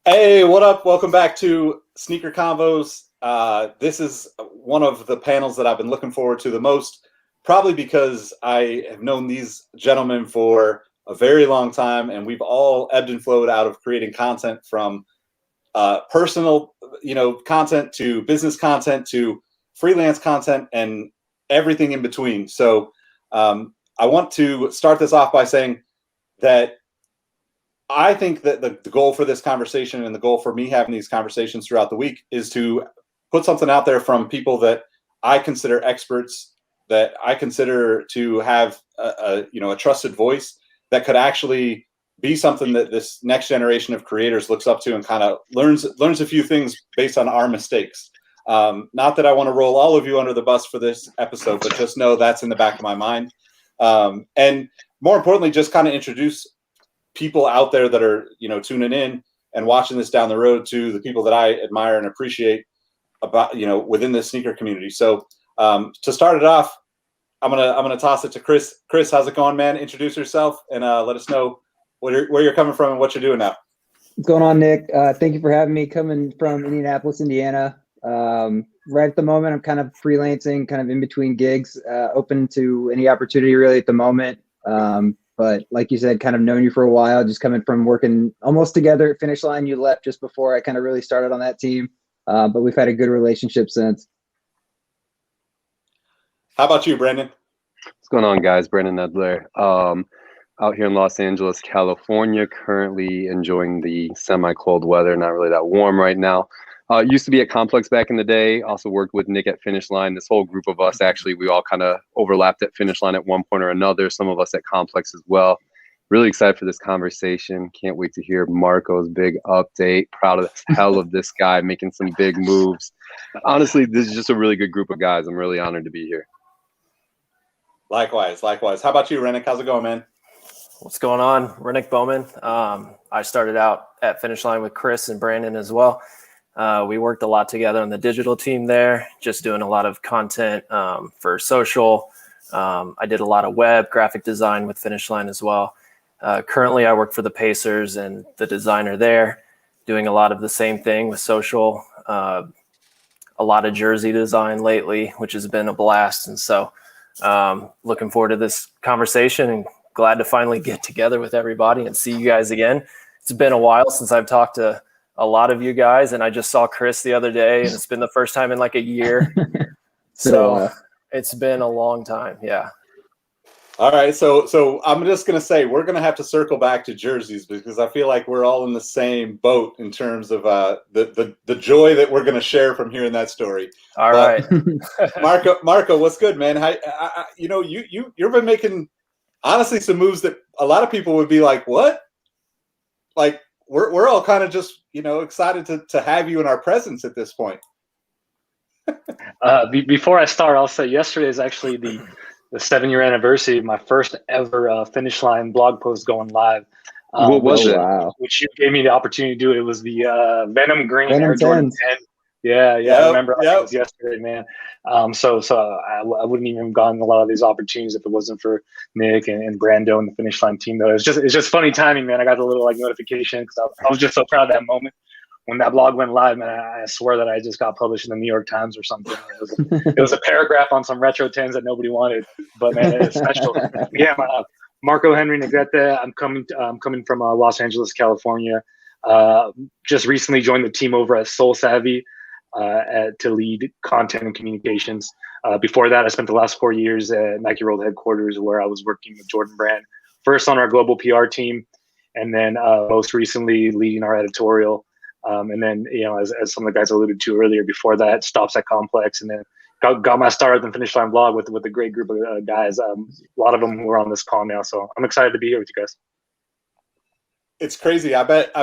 Hey, what up? Welcome back to Sneaker Convos. This is one of the panels that I've been looking forward to the most, probably because I have known these gentlemen for a very long time, and we've all ebbed and flowed out of creating content from personal, content to business content to freelance content and everything in between. So I want to start this off by saying that I think that the goal for this conversation and the goal for me having these conversations throughout the week is to put something out there from people that I consider experts, that I consider to have a trusted voice that could actually be something that this next generation of creators looks up to and kind of learns a few things based on our mistakes. Not that I want to roll all of you under the bus for this episode, but just know that's in the back of my mind. And more importantly, just kind of introduce people out there that are, tuning in and watching this down the road to the people that I admire and appreciate about, within this sneaker community. So to start it off, I'm gonna toss it to Chris. Chris, how's it going, man? Introduce yourself and let us know where you're coming from and what you're doing now. What's going on, Nick? Thank you for having me. Coming from Indianapolis, Indiana. Right at the moment, I'm kind of freelancing, kind of in between gigs, open to any opportunity really at the moment. But like you said, kind of known you for a while, just coming from working almost together at Finish Line. You left just before I kind of really started on that team. But we've had a good relationship since. How about you, Brandon? What's going on, guys? Brandon Edler. Out here in Los Angeles, California, currently enjoying the semi-cold weather, not really that warm right now. Used to be at Complex back in the day, also worked with Nick at Finish Line. This whole group of us, actually, we all kind of overlapped at Finish Line at one point or another, some of us at Complex as well. Really excited for this conversation. Can't wait to hear Marco's big update. Proud of the hell of this guy making some big moves. Honestly, this is just a really good group of guys. I'm really honored to be here. Likewise. How about you, Renick? How's it going, man? What's going on? Renick Bowman. I started out at Finish Line with Chris and Brandon as well. We worked a lot together on the digital team there, just doing a lot of content for social. I did a lot of web graphic design with Finish Line as well. Currently, I work for the Pacers and the designer there, doing a lot of the same thing with social, a lot of jersey design lately, which has been a blast. And so looking forward to this conversation and glad to finally get together with everybody and see you guys again. It's been a while since I've talked to a lot of you guys, and I just saw Chris the other day, and it's been the first time in like a year. So it's been a long time. Yeah. All right. So I'm just going to say we're going to have to circle back to jerseys because I feel like we're all in the same boat in terms of the joy that we're going to share from hearing that story. All right. Marco, what's good, man? You've been making honestly some moves that a lot of people would be like, what? Like we're all kind of just, excited to have you in our presence at this point. Before I start, I'll say yesterday is actually the 7-year anniversary of my first ever Finish Line blog post going live. What was it? Wow. Which you gave me the opportunity to do. It was the Venom Green Air 10s. Jordan 10. Yeah, I remember Yep. it was yesterday, man. So I wouldn't even have gotten a lot of these opportunities if it wasn't for Nick and Brando and the Finish Line team. Though it's just funny timing, man. I got the little notification because I was just so proud of that moment when that blog went live, man. I swear that I just got published in the New York Times or something. It was a paragraph on some retro 10s that nobody wanted, but man, it's special. Yeah, Marco Henry Negrete. I'm coming from Los Angeles, California. Just recently joined the team over at Soul Savvy. To lead content and communications. Before that, I spent the last 4 years at Nike World headquarters where I was working with Jordan Brand, first on our global PR team, and then most recently leading our editorial. And then, as some of the guys alluded to earlier, before that, stops at Complex, and then got my start at the Finish Line blog with a great group of guys. A lot of them who are on this call now, so I'm excited to be here with you guys. It's crazy. I bet,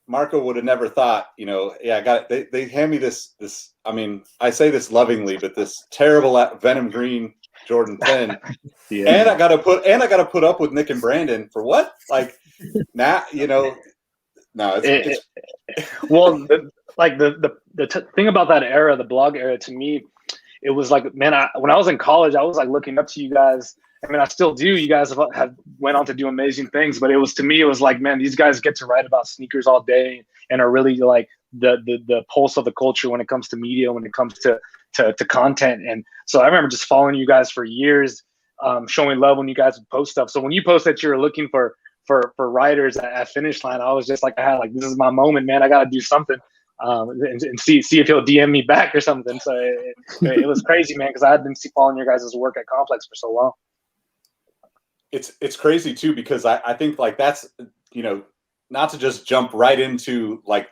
Marco would have never thought, I got it. They hand me this, I mean, I say this lovingly, but this terrible Venom Green Jordan 10. Yeah. And I got to put up with Nick and Brandon for what? Like, no, it's well, the thing about that era, the blog era, to me, it was like, man, when I was in college, I was like looking up to you guys I mean, I still do. You guys have went on to do amazing things, but to me, it was like, man, these guys get to write about sneakers all day and are really like the pulse of the culture when it comes to media, when it comes to content. And so I remember just following you guys for years, showing love when you guys would post stuff. So when you post that you're looking for writers at Finish Line, I was just like, this is my moment, man. I got to do something. And see if he'll DM me back or something. So it was crazy, man, because I had been following your guys' work at Complex for so long. It's crazy too, because I think like that's, not to just jump right into like,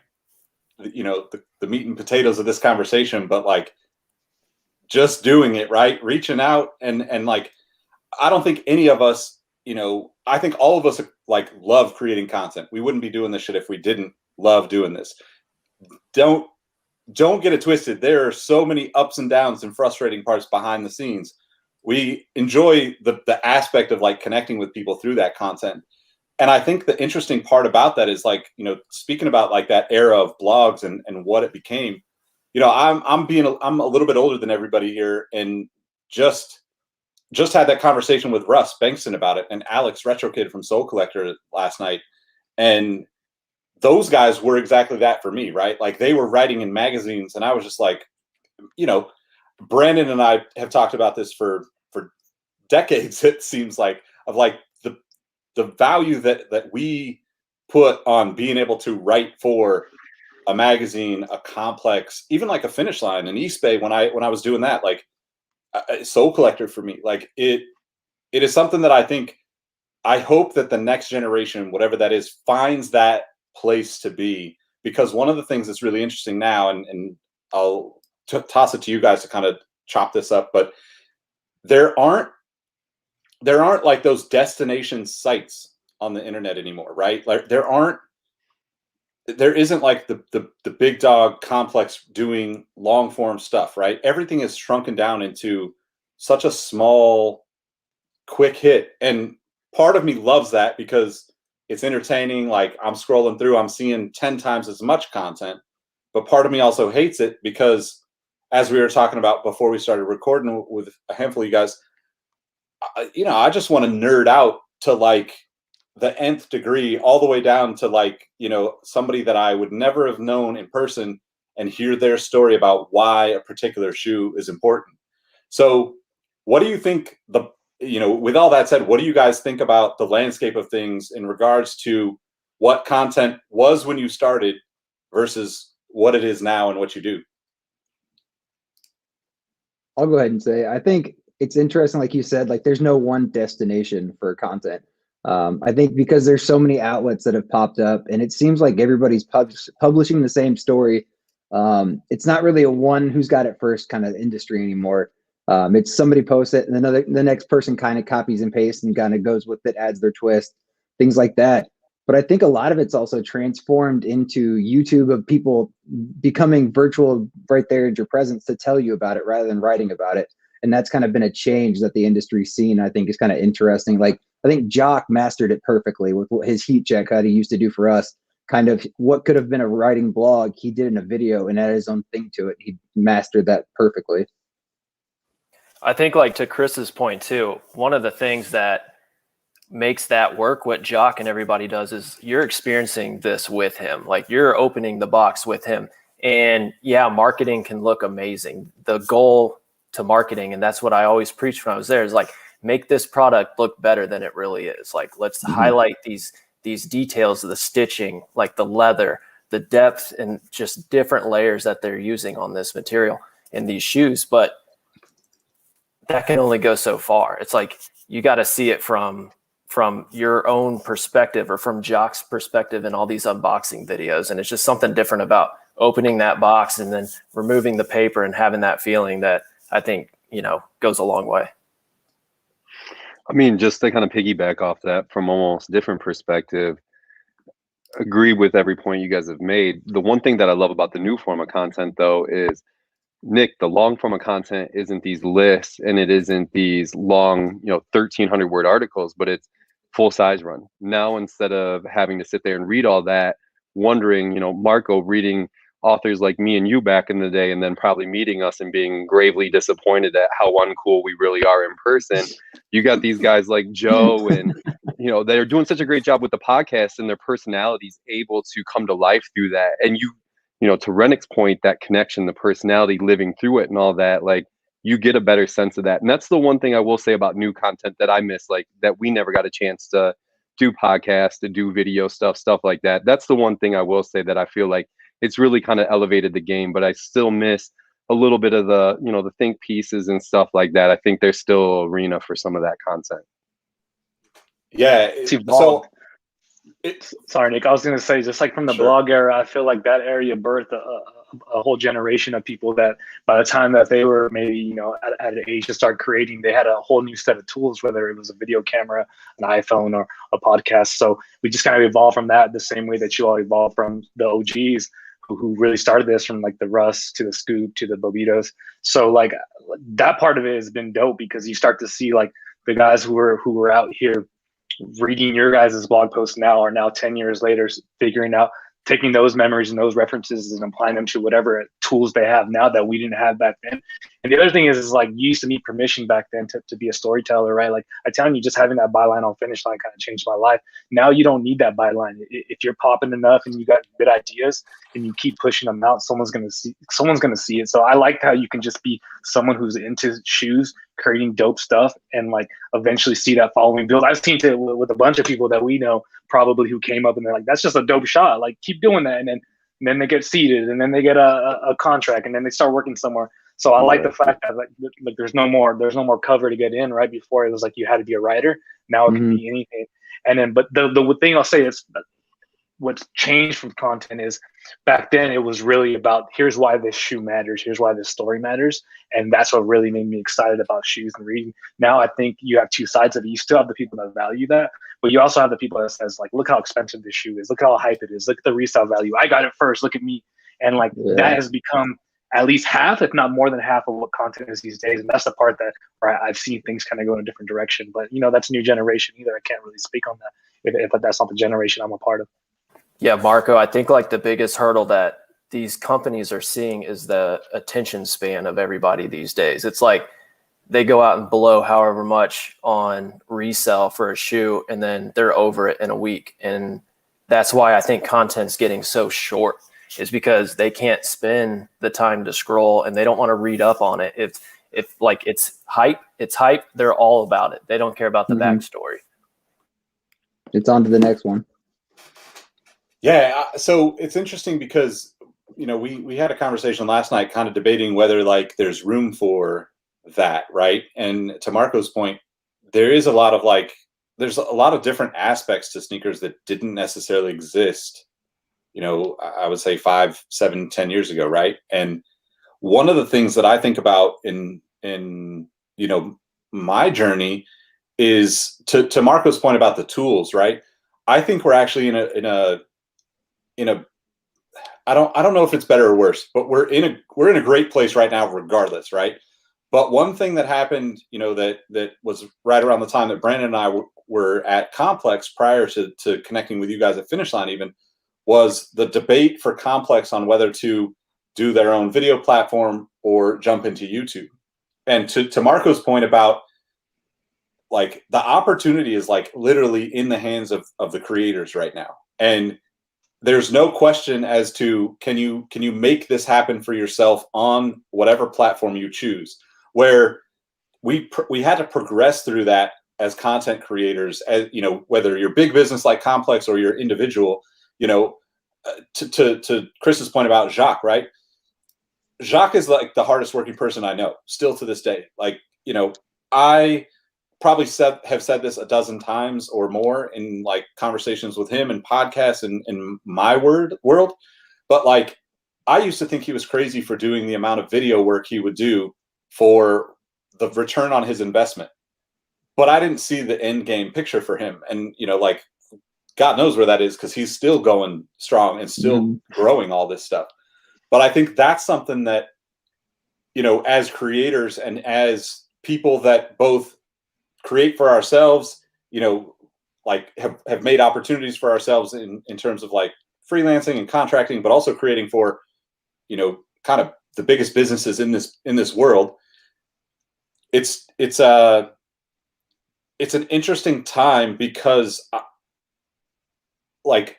the meat and potatoes of this conversation, but like just doing it, right? Reaching out and like, I don't think any of us, I think all of us like love creating content. We wouldn't be doing this shit if we didn't love doing this. Don't get it twisted. There are so many ups and downs and frustrating parts behind the scenes. We enjoy the aspect of like connecting with people through that content. And I think the interesting part about that is like, speaking about like that era of blogs and what it became, I'm a little bit older than everybody here, and just had that conversation with Russ Bankston about it and Alex Retro Kid from Soul Collector last night. And those guys were exactly that for me, right? Like they were writing in magazines and I was just like, Brandon and I have talked about this for decades, it seems like, of like the value that we put on being able to write for a magazine, a Complex, even like a Finish Line, an East Bay when I was doing that, like Soul Collector for me, like it is something that I hope that the next generation, whatever that is, finds that place to be. Because one of the things that's really interesting now, and I'll toss it to you guys to kind of chop this up, but there aren't like those destination sites on the internet anymore, right? Like there isn't like the big dog Complex doing long form stuff, right? Everything is shrunken down into such a small, quick hit. And part of me loves that because it's entertaining. Like I'm scrolling through, I'm seeing 10 times as much content, but part of me also hates it because, as we were talking about before we started recording with a handful of you guys, I just want to nerd out to like the nth degree, all the way down to like, somebody that I would never have known in person and hear their story about why a particular shoe is important. So what do you think with all that said, what do you guys think about the landscape of things in regards to what content was when you started versus what it is now and what you do? I'll go ahead and say, I think it's interesting, like you said, like there's no one destination for content. I think because there's so many outlets that have popped up and it seems like everybody's publishing the same story. It's not really a one who's got it first kind of industry anymore. It's somebody posts it and the next person kind of copies and pastes and kind of goes with it, adds their twist, things like that. But I think a lot of it's also transformed into YouTube of people becoming virtual right there at your presence to tell you about it rather than writing about it. And that's kind of been a change that the industry's seen. I think is kind of interesting. Like I think Jock mastered it perfectly with his heat check that he used to do for us. Kind of what could have been a writing blog, he did in a video and added his own thing to it. He mastered that perfectly. I think, like to Chris's point too, one of the things that makes that work, what Jock and everybody does, is you're experiencing this with him. Like you're opening the box with him. And yeah, marketing can look amazing. The goal to marketing, and that's what I always preached when I was there, is like, make this product look better than it really is. Like, let's highlight these details of the stitching, like the leather, the depth, and just different layers that they're using on this material in these shoes. But that can only go so far. It's like, you got to see it from your own perspective or from Jock's perspective in all these unboxing videos. And it's just something different about opening that box and then removing the paper and having that feeling that I think, goes a long way. I mean, just to kind of piggyback off that from almost different perspective, agree with every point you guys have made. The one thing that I love about the new form of content, though, is, Nick, the long form of content isn't these lists and it isn't these long, 1,300 word articles, but it's full size run. Now, instead of having to sit there and read all that, wondering, Marco reading authors like me and you back in the day, and then probably meeting us and being gravely disappointed at how uncool we really are in person. You got these guys like Joe and, they're doing such a great job with the podcast, and their personalities able to come to life through that. And to Renick's point, that connection, the personality living through it and all that, like, you get a better sense of that. And that's the one thing I will say about new content that I miss, like that we never got a chance to do podcasts, to do video stuff like that. That's the one thing I will say that I feel like it's really kind of elevated the game, but I still miss a little bit of the, the think pieces and stuff like that. I think there's still arena for some of that content. Yeah. Sorry, Nick. I was going to say, just like from the blog era, I feel like that area birthed a whole generation of people that by the time that they were maybe, at an age to start creating, they had a whole new set of tools, whether it was a video camera, an iPhone, or a podcast. So we just kind of evolved from that the same way that you all evolved from the OGs who really started this, from like the Russ to the Scoop to the Bobitos. So like that part of it has been dope, because you start to see like the guys who were out here reading your guys' blog posts now are now 10 years later figuring out, taking those memories and those references and applying them to whatever tools they have now that we didn't have back then. And the other thing is like, you used to need permission back then to be a storyteller, right? Like I tell you, just having that byline on Finish Line kind of changed my life. Now you don't need that byline. If you're popping enough and you got good ideas and you keep pushing them out, someone's gonna see it. So I like how you can just be someone who's into shoes, creating dope stuff, and like eventually see that following build. I've seen it with a bunch of people that we know probably who came up and they're like, that's just a dope shot. Like keep doing that. And then they get seated, and then they get a contract, and then they start working somewhere. So I like the fact that like there's no more cover to get in. Right before it was like you had to be a writer. Now it can be anything. And then, but the thing I'll say is what's changed from content is back then it was really about, here's why this shoe matters, here's why this story matters. And that's what really made me excited about shoes and reading. Now I think you have two sides of it. You still have the people that value that, but you also have the people that says like, look how expensive this shoe is, look how hype it is, look at the resale value, I got it first, look at me. And like that has become at least half, if not more than half, of what content is these days. And that's the part that where I've seen things kind of go in a different direction. But that's new generation either. I can't really speak on that if that's not the generation I'm a part of. Yeah, Marco, I think like the biggest hurdle that these companies are seeing is the attention span of everybody these days. It's like they go out and blow however much on resale for a shoe, and then they're over it in a week. And that's why I think content's getting so short, is because they can't spend the time to scroll, and they don't want to read up on it. If like it's hype, they're all about it. They don't care about the backstory. It's on to the next one. Yeah, so it's interesting because we had a conversation last night kind of debating whether like there's room for that, right? And to Marco's point, there's a lot of different aspects to sneakers that didn't necessarily exist, I would say 5, 7, 10 years ago, right? And one of the things that I think about in my journey is to Marco's point about the tools, right? I think we're actually in a I don't know if it's better or worse, but we're in a great place right now regardless, right? But one thing that happened, that was right around the time that Brandon and I were at Complex prior to connecting with you guys at Finish Line even, was the debate for Complex on whether to do their own video platform or jump into YouTube. And to Marco's point about like the opportunity is like literally in the hands of the creators right now. And there's no question as to can you make this happen for yourself on whatever platform you choose, where we had to progress through that as content creators, as whether you're big business like Complex or you're individual, to Chris's point about Jacques, right? Jacques is like the hardest working person I know still to this day. Like, I probably have said this a dozen times or more in like conversations with him and podcasts and in my world. But like, I used to think he was crazy for doing the amount of video work he would do for the return on his investment. But I didn't see the end game picture for him. And, like God knows where that is, because he's still going strong and still growing all this stuff. But I think that's something that, as creators and as people that both create for ourselves, like have made opportunities for ourselves in terms of like freelancing and contracting, but also creating for kind of the biggest businesses in this world. It's an interesting time because like,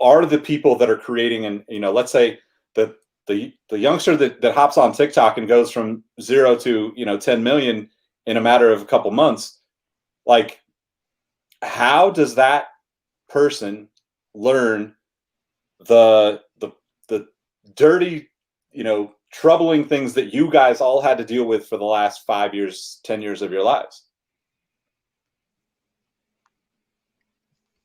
are the people that are creating, and let's say the youngster that hops on TikTok and goes from 0 to 10 million in a matter of a couple months, like, how does that person learn the dirty, troubling things that you guys all had to deal with for the last 5 years, 10 years of your lives?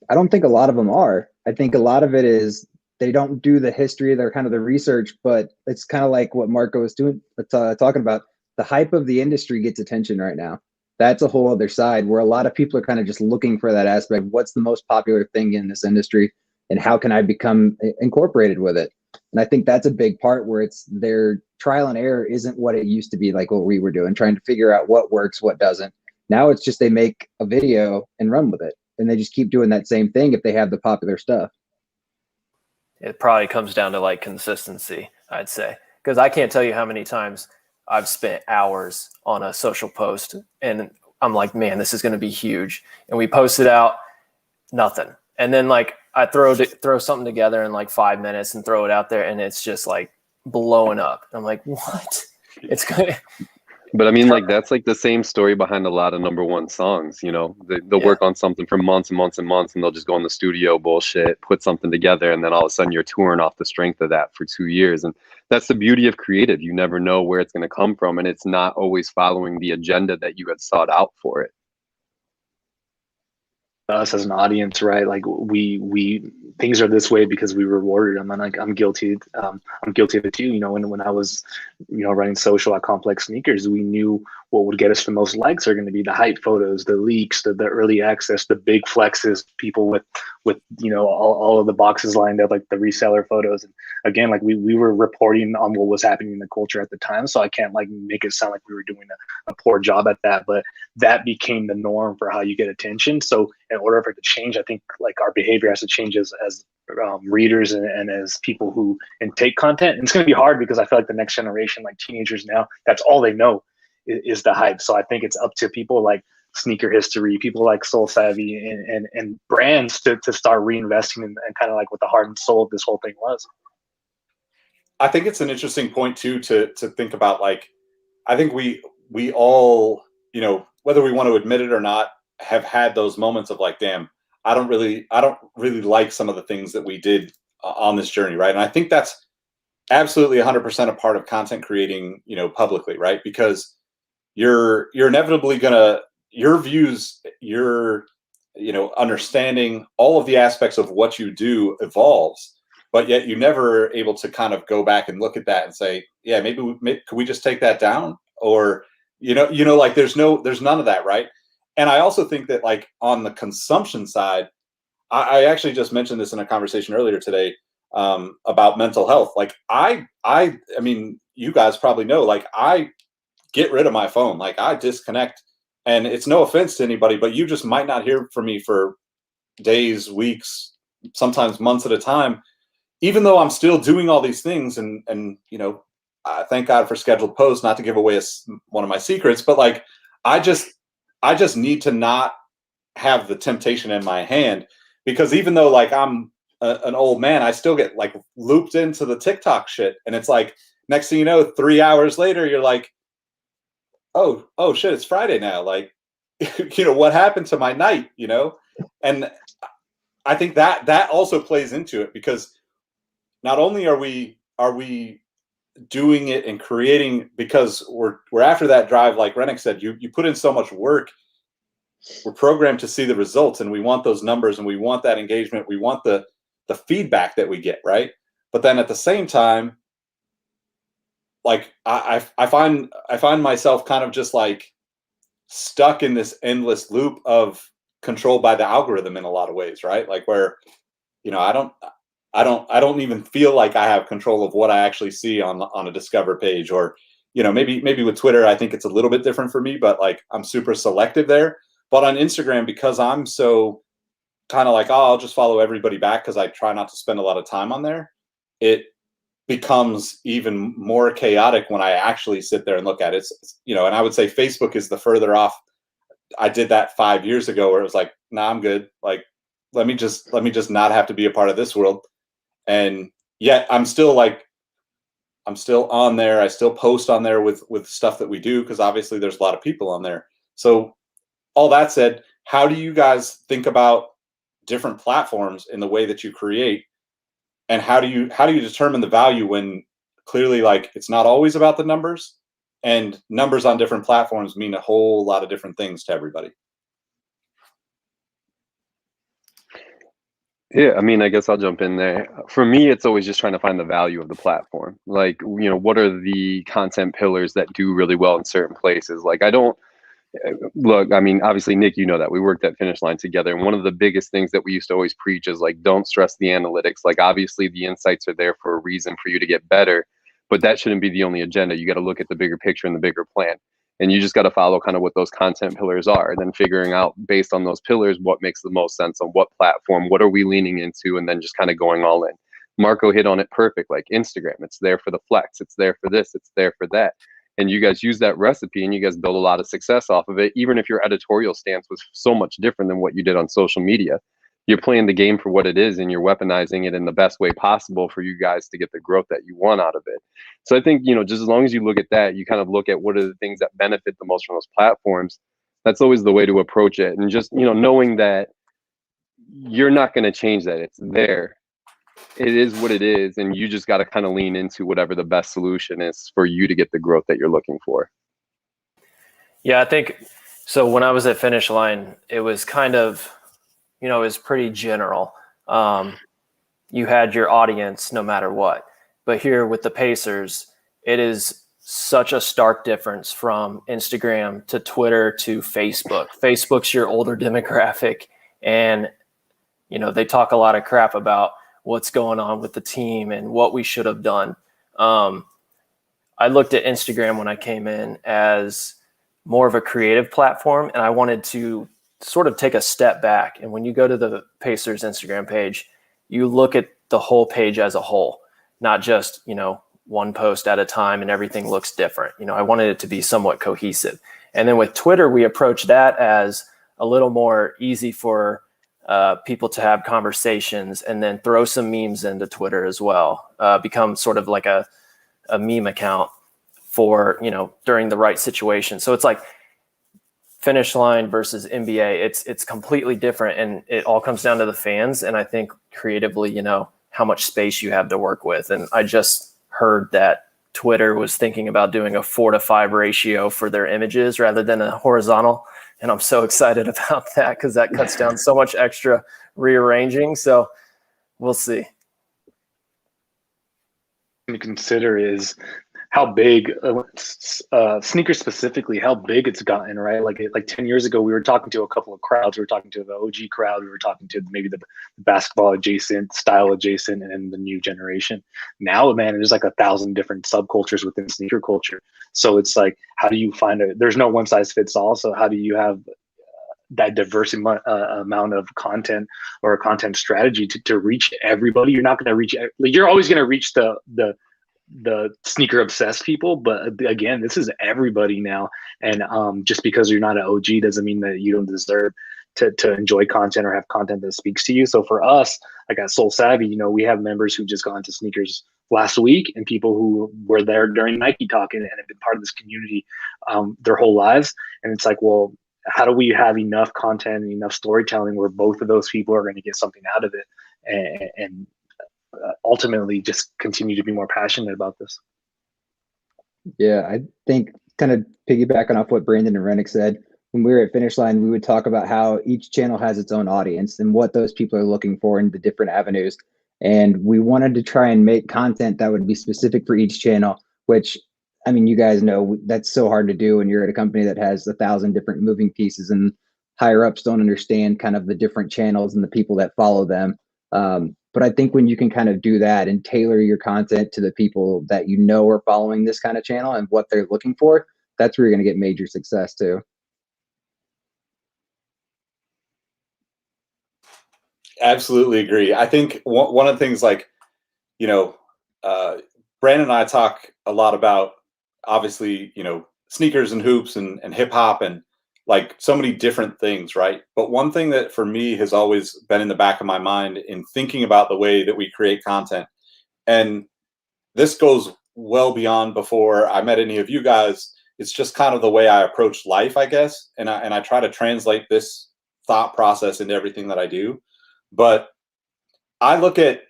I don't think a lot of them are. I think a lot of it is they don't do the history, they're kind of the research, but it's kind of like what Marco was doing, talking about. The hype of the industry gets attention right now. That's a whole other side where a lot of people are kind of just looking for that aspect. What's the most popular thing in this industry, and how can I become incorporated with it? And I think that's a big part where it's their trial and error isn't what it used to be, like what we were doing, trying to figure out what works, what doesn't. Now it's just they make a video and run with it, and they just keep doing that same thing if they have the popular stuff. It probably comes down to like consistency, I'd say, because I can't tell you how many times I've spent hours on a social post and I'm like, man, this is going to be huge. And we post it out, nothing. And then like I throw something together in like 5 minutes and throw it out there, and it's just like blowing up. I'm like, what? It's good. But I mean, like, that's like the same story behind a lot of #1 songs. They'll work on something for months and months and months, and they'll just go in the studio, bullshit, put something together, and then all of a sudden you're touring off the strength of that for 2 years. And that's the beauty of creative. You never know where it's going to come from, and it's not always following the agenda that you had sought out for it. Us as an audience, right? Like we things are this way because we rewarded them, and like I'm guilty of it too. When I was running social at Complex Sneakers, we knew what would get us the most likes are going to be the hype photos, the leaks, the early access, the big flexes, people with all of the boxes lined up, like the reseller photos. And again, like we were reporting on what was happening in the culture at the time, so I can't like make it sound like we were doing a poor job at that, but that became the norm for how you get attention. So in order for it to change, I think like our behavior has to change as readers and as people who intake content. And it's going to be hard because I feel like the next generation, like teenagers now, that's all they know is the hype. So I think it's up to people like Sneaker History, people like Soul Savvy and brands to start reinvesting in and kind of like what the heart and soul of this whole thing was. I think it's an interesting point too to think about. Like, I think we all, whether we want to admit it or not, have had those moments of like, damn, I don't really like some of the things that we did on this journey, right? And I think that's absolutely 100% a part of content creating, publicly, right? Because you're inevitably gonna, your views, your understanding, all of the aspects of what you do evolves, but yet you're never able to kind of go back and look at that and say, yeah, maybe could we just take that down? Or like there's none of that, right? And I also think that like on the consumption side, I actually just mentioned this in a conversation earlier today about mental health. Like I mean, you guys probably know, like I get rid of my phone, like I disconnect, and it's no offense to anybody, but you just might not hear from me for days, weeks, sometimes months at a time, even though I'm still doing all these things. And thank God for scheduled posts, not to give away one of my secrets, but like, I just need to not have the temptation in my hand, because even though like I'm an old man, I still get like looped into the TikTok shit. And it's like, next thing you know, 3 hours later, you're like, oh shit, it's Friday now. Like, what happened to my night, And I think that also plays into it, because not only are we doing it and creating because we're after that drive, like Renick said, you put in so much work. We're programmed to see the results, and we want those numbers, and we want that engagement. We want the feedback that we get, right? But then at the same time, like I find myself kind of just like stuck in this endless loop of controlled by the algorithm in a lot of ways, right? Like where, I don't even feel like I have control of what I actually see on a Discover page, or, maybe with Twitter, I think it's a little bit different for me, but like I'm super selective there. But on Instagram, because I'm so kind of like, I'll just follow everybody back because I try not to spend a lot of time on there. becomes even more chaotic when I actually sit there and look at it. And I would say Facebook is the further off. I did that 5 years ago where it was like, nah, I'm good. Like, let me just not have to be a part of this world. And yet I'm still on there. I still post on there with stuff that we do, because obviously there's a lot of people on there. So all that said, how do you guys think about different platforms in the way that you create? And how do you determine the value when clearly, like, it's not always about the numbers, and numbers on different platforms mean a whole lot of different things to everybody? Yeah, I mean, I guess I'll jump in there. For me, it's always just trying to find the value of the platform. Like, what are the content pillars that do really well in certain places? Like, I don't look, I mean, obviously, Nick, you know that we worked at Finish Line together. And one of the biggest things that we used to always preach is like, don't stress the analytics. Like, obviously, the insights are there for a reason for you to get better, but that shouldn't be the only agenda. You got to look at the bigger picture and the bigger plan. And you just got to follow kind of what those content pillars are, and then figuring out based on those pillars what makes the most sense on what platform, what are we leaning into, and then just kind of going all in. Marco hit on it perfect. Like Instagram, it's there for the flex, it's there for this, it's there for that. And you guys use that recipe and you guys build a lot of success off of it, even if your editorial stance was so much different than what you did on social media. You're playing the game for what it is, and you're weaponizing it in the best way possible for you guys to get the growth that you want out of it. So I think, just as long as you look at that, you kind of look at what are the things that benefit the most from those platforms. That's always the way to approach it. And just, knowing that you're not going to change that. It's there. It is what it is. And you just got to kind of lean into whatever the best solution is for you to get the growth that you're looking for. Yeah, I think so. When I was at Finish Line, it was kind of, it was pretty general. You had your audience no matter what. But here with the Pacers, it is such a stark difference from Instagram to Twitter to Facebook. Facebook's your older demographic, and they talk a lot of crap about what's going on with the team and what we should have done. I looked at Instagram when I came in as more of a creative platform, and I wanted to sort of take a step back. And when you go to the Pacers Instagram page, you look at the whole page as a whole, not just, one post at a time and everything looks different. I wanted it to be somewhat cohesive. And then with Twitter, we approach that as a little more easy for people to have conversations, and then throw some memes into Twitter as well, become sort of like a meme account for, during the right situation. So it's like Finish Line versus NBA. It's completely different, and it all comes down to the fans. And I think creatively, how much space you have to work with. And I just heard that Twitter was thinking about doing a 4:5 ratio for their images rather than a horizontal. And I'm so excited about that, because that cuts down so much extra rearranging. So we'll see. To consider is how big sneakers specifically, how big it's gotten, right? Like 10 years ago, we were talking to a couple of crowds. We were talking to the OG crowd. We were talking to maybe the basketball adjacent, style adjacent, and the new generation. Now, man, there's like 1,000 different subcultures within sneaker culture. So it's like, how do you find there's no one size fits all. So how do you have that diverse amount of content or a content strategy to reach everybody? You're not going to reach, you're always going to reach the sneaker obsessed people, but again, this is everybody now. And just because you're not an OG doesn't mean that you don't deserve to enjoy content or have content that speaks to you. So for us, like at Soul Savvy, we have members who just got into sneakers last week, and people who were there during Nike Talk and have been part of this community their whole lives. And it's like, well, how do we have enough content and enough storytelling where both of those people are going to get something out of it, and ultimately just continue to be more passionate about this? Yeah, I think kind of piggybacking off what Brandon and Renick said, when we were at Finish Line, we would talk about how each channel has its own audience and what those people are looking for in the different avenues. And we wanted to try and make content that would be specific for each channel, which, I mean, you guys know that's so hard to do when you're at a company that has 1,000 different moving pieces, and higher ups don't understand kind of the different channels and the people that follow them. But I think when you can kind of do that and tailor your content to the people that are following this kind of channel and what they're looking for, that's where you're going to get major success too. Absolutely agree. I think one of the things, like, Brandon and I talk a lot about, obviously, sneakers and hoops and hip hop and like so many different things, right? But one thing that for me has always been in the back of my mind in thinking about the way that we create content, and this goes well beyond before I met any of you guys. It's just kind of the way I approach life, I guess. And I try to translate this thought process into everything that I do. But I look at,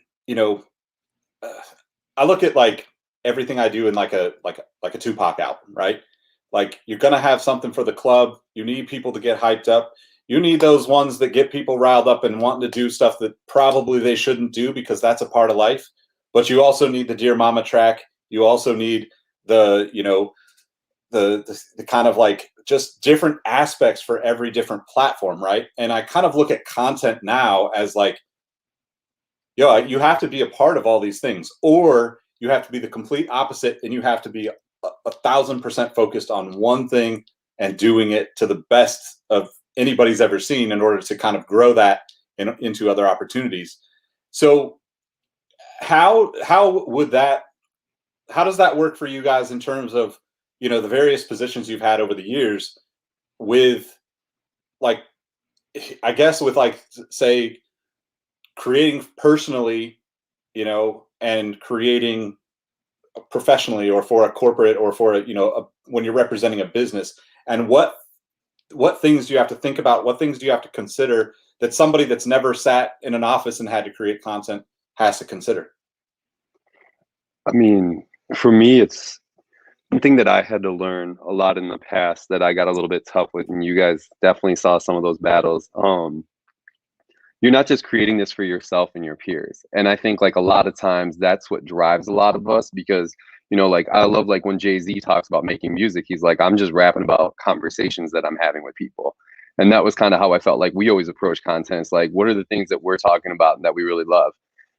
like everything I do in like a Tupac album, right? Like you're gonna have something for the club. You need people to get hyped up. You need those ones that get people riled up and wanting to do stuff that probably they shouldn't do because that's a part of life. But you also need the Dear Mama track. You also need the, the kind of like just different aspects for every different platform, right? And I kind of look at content now as like, you have to be a part of all these things, or you have to be the complete opposite, and you have to be 1,000% focused on one thing and doing it to the best of anybody's ever seen in order to kind of grow that into other opportunities. So how does that work for you guys in terms of, the various positions you've had over the years with, like, I guess with like, say, creating personally, and creating professionally or for a corporate or for when you're representing a business, and what things do you have to think about? What things do you have to consider that somebody that's never sat in an office and had to create content has to consider? I mean, for me, it's one thing that I had to learn a lot in the past that I got a little bit tough with, and you guys definitely saw some of those battles. You're not just creating this for yourself and your peers. And I think like a lot of times that's what drives a lot of us because, like I love like when Jay-Z talks about making music, he's like, I'm just rapping about conversations that I'm having with people. And that was kind of how I felt like we always approach content. It's like, what are the things that we're talking about that we really love?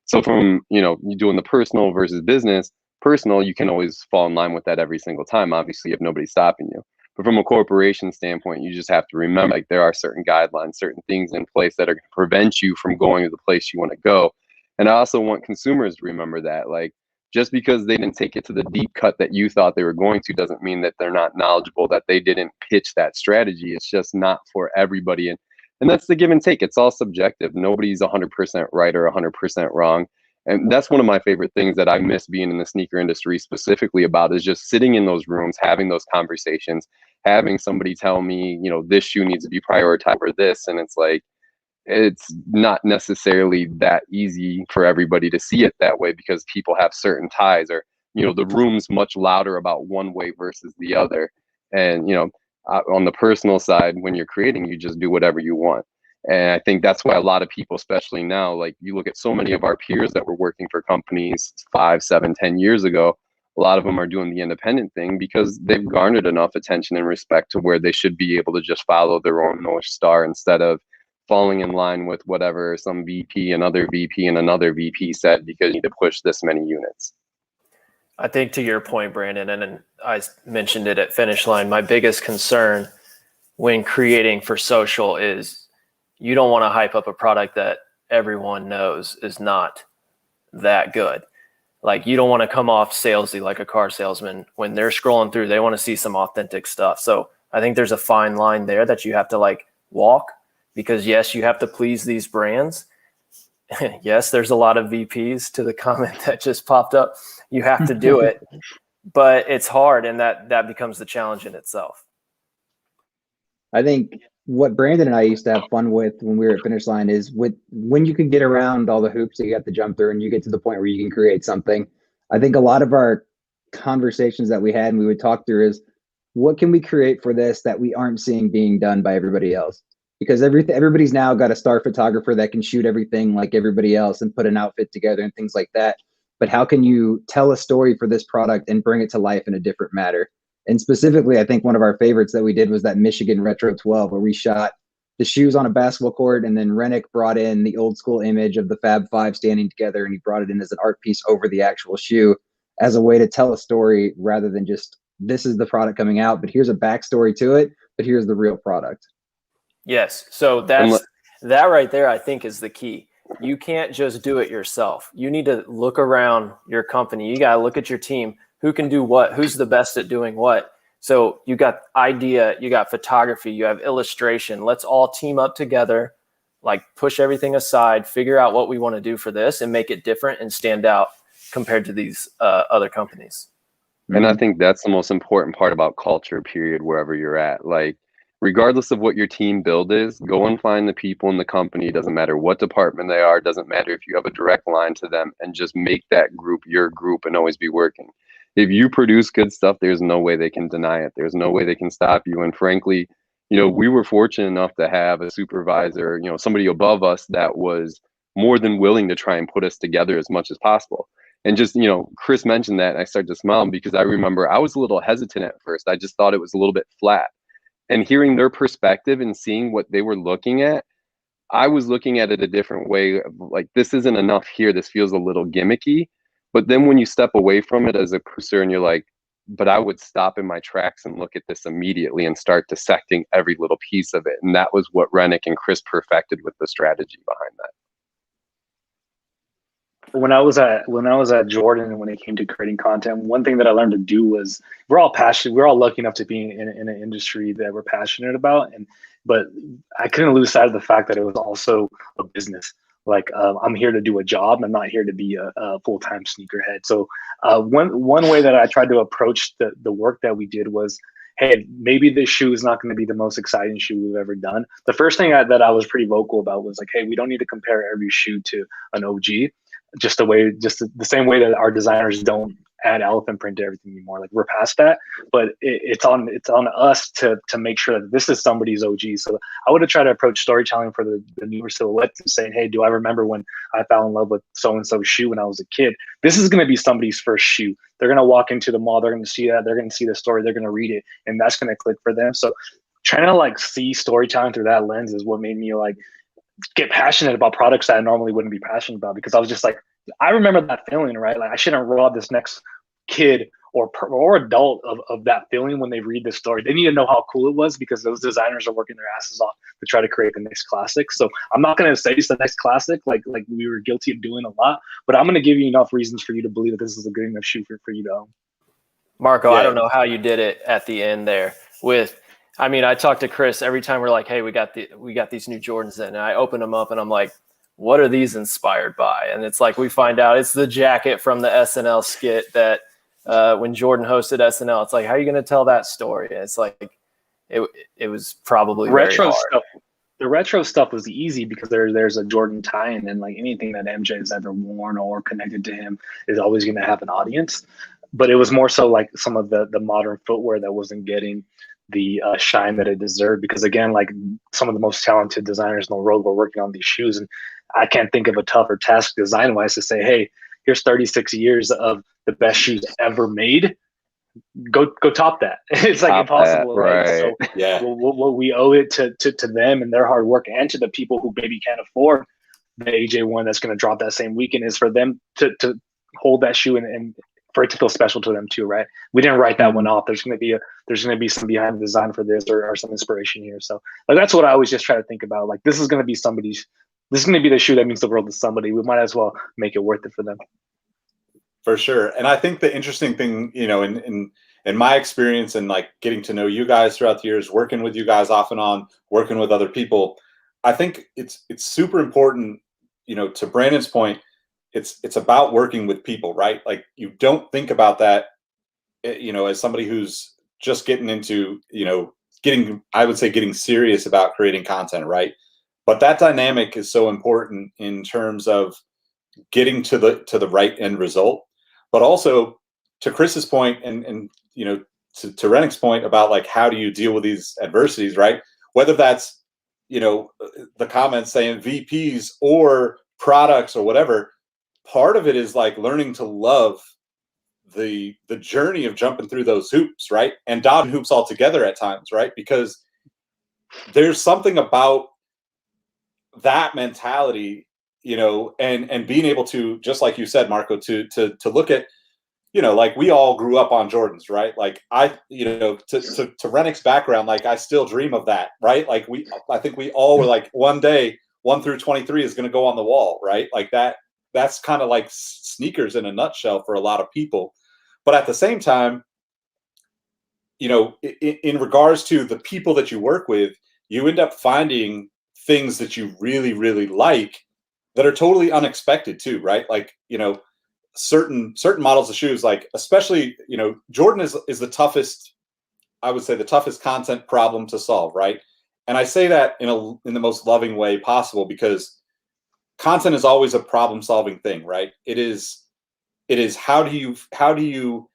So from, you doing the personal versus business, personal, you can always fall in line with that every single time, obviously, if nobody's stopping you. But from a corporation standpoint, you just have to remember like there are certain guidelines, certain things in place that are going to prevent you from going to the place you want to go. And I also want consumers to remember that, like, just because they didn't take it to the deep cut that you thought they were going to doesn't mean that they're not knowledgeable, that they didn't pitch that strategy. It's just not for everybody. And that's the give and take. It's all subjective. Nobody's 100% right or 100% wrong. And that's one of my favorite things that I miss being in the sneaker industry specifically about is just sitting in those rooms, having those conversations, having somebody tell me, this shoe needs to be prioritized for this. And it's like, it's not necessarily that easy for everybody to see it that way because people have certain ties or, the room's much louder about one way versus the other. And, on the personal side, when you're creating, you just do whatever you want. And I think that's why a lot of people, especially now, like you look at so many of our peers that were working for companies 5, 7, 10 years ago, a lot of them are doing the independent thing because they've garnered enough attention and respect to where they should be able to just follow their own North Star instead of falling in line with whatever some VP, another VP, and another VP said because you need to push this many units. I think to your point, Brandon, and I mentioned it at Finish Line, my biggest concern when creating for social is you don't want to hype up a product that everyone knows is not that good. Like you don't want to come off salesy like a car salesman. When they're scrolling through, they want to see some authentic stuff. So I think there's a fine line there that you have to like walk because yes, you have to please these brands. Yes, there's a lot of VPs to the comment that just popped up. You have to do it, but it's hard. And that becomes the challenge in itself. I think what Brandon and I used to have fun with when we were at Finish Line is when you can get around all the hoops that you have to jump through and you get to the point where you can create something. I think a lot of our conversations that we had and we would talk through is what can we create for this that we aren't seeing being done by everybody else? Because everybody's now got a star photographer that can shoot everything like everybody else and put an outfit together and things like that. But how can you tell a story for this product and bring it to life in a different manner? And specifically, I think one of our favorites that we did was that Michigan Retro 12, where we shot the shoes on a basketball court, and then Renick brought in the old school image of the Fab Five standing together, and he brought it in as an art piece over the actual shoe as a way to tell a story rather than just, this is the product coming out, but here's a backstory to it, but here's the real product. Yes. So that right there, I think is the key. you can't just do it yourself. You need to look around your company. You got to look at your team. Who can do what? Who's the best at doing what? So you got idea, you got photography, you have illustration. Let's all team up together, like push everything aside, figure out what we want to do for this and make it different and stand out compared to these other companies. And I think that's the most important part about culture, period, wherever you're at. Like, regardless of what your team build is, go and find the people in the company. It doesn't matter what department they are. It doesn't matter if you have a direct line to them, and just make that group your group and always be working. If you produce good stuff, there's no way they can deny it. There's no way they can stop you. And frankly, we were fortunate enough to have a supervisor, somebody above us that was more than willing to try and put us together as much as possible. And just, Chris mentioned that, and I started to smile because I remember I was a little hesitant at first. I just thought it was a little bit flat. And hearing their perspective and seeing what they were looking at, I was looking at it a different way. Like, this isn't enough here. This feels a little gimmicky. But then when you step away from it as a producer and you're like, but I would stop in my tracks and look at this immediately and start dissecting every little piece of it. And that was what Renick and Chris perfected with the strategy behind that. When I was at Jordan and when it came to creating content, one thing that I learned to do was, we're all passionate. We're all lucky enough to be in an industry that we're passionate about. But I couldn't lose sight of the fact that it was also a business. Like, I'm here to do a job. I'm not here to be a full-time sneakerhead. So one way that I tried to approach the work that we did was, hey, maybe this shoe is not going to be the most exciting shoe we've ever done. The first thing that I was pretty vocal about was like, hey, we don't need to compare every shoe to an OG. Just the same way that our designers don't add elephant print to everything anymore. Like, we're past that, but it's on us to make sure that this is somebody's OG. So I would have tried to approach storytelling for the newer silhouettes and saying, hey, do I remember when I fell in love with so-and-so shoe when I was a kid? This is going to be somebody's first shoe. They're going to walk into the mall. They're going to see that. They're going to see the story. They're going to read it, and that's going to click for them. So trying to like see storytelling through that lens is what made me like get passionate about products that I normally wouldn't be passionate about, because I was just like, I remember that feeling, right? Like, I shouldn't rob this next kid or adult of that feeling when they read this story. They need to know how cool it was, because those designers are working their asses off to try to create the next classic. So I'm not going to say it's the next classic, like we were guilty of doing a lot, but I'm going to give you enough reasons for you to believe that this is a good enough shoe for you to own. Marco, I don't know how you did it at the end there I talked to Chris every time we're like, hey, we got these new Jordans in, and I open them up and I'm like, what are these inspired by? And it's like, we find out it's the jacket from the SNL skit that when Jordan hosted SNL, it's like, how are you going to tell that story? And it's like, it was probably retro stuff. The retro stuff was easy because there's a Jordan tie-in, and like anything that MJ has ever worn or connected to him is always going to have an audience. But it was more so like some of the modern footwear that wasn't getting the shine that it deserved, because again, like, some of the most talented designers in the world were working on these shoes, and I can't think of a tougher task design wise to say, hey, here's 36 years of the best shoes ever made. Go top that. It's like impossible, right? So yeah, we owe it to them and their hard work, and to the people who maybe can't afford the AJ1 that's going to drop that same weekend, is for them to hold that shoe and for it to feel special to them too, right? We didn't write that one off. There's going to be some behind the design for this, or some inspiration here. So like, that's what I always just try to think about. Like, this is going to be the shoe that means the world to somebody. We might as well make it worth it for them. For sure. And I think the interesting thing, in my experience and like getting to know you guys throughout the years, working with you guys off and on, working with other people, I think it's super important, to Brandon's point, it's about working with people, right? Like, you don't think about that, as somebody who's just getting into, getting serious about creating content, right? But that dynamic is so important in terms of getting to the right end result. But also, to Chris's point and to Renick's point about like, how do you deal with these adversities, right? Whether that's, the comments saying VPs or products or whatever, part of it is like learning to love the journey of jumping through those hoops, right? And dodging hoops altogether at times, right? Because there's something about that mentality, and being able to, just like you said, Marco, to look at, like, we all grew up on Jordans, right? Like, to Renick's background, like, I still dream of that, right? Like, I think we all were like, one day 1 through 23 is going to go on the wall, right? Like that's kind of like sneakers in a nutshell for a lot of people. But at the same time, you know, in regards to the people that you work with, you end up finding things that you really, really like that are totally unexpected too, right? Like, you know, certain models of shoes, like especially, you know, Jordan is the toughest, I would say the toughest content problem to solve, right? And I say that in the most loving way possible, because content is always a problem solving thing, right? It is how do you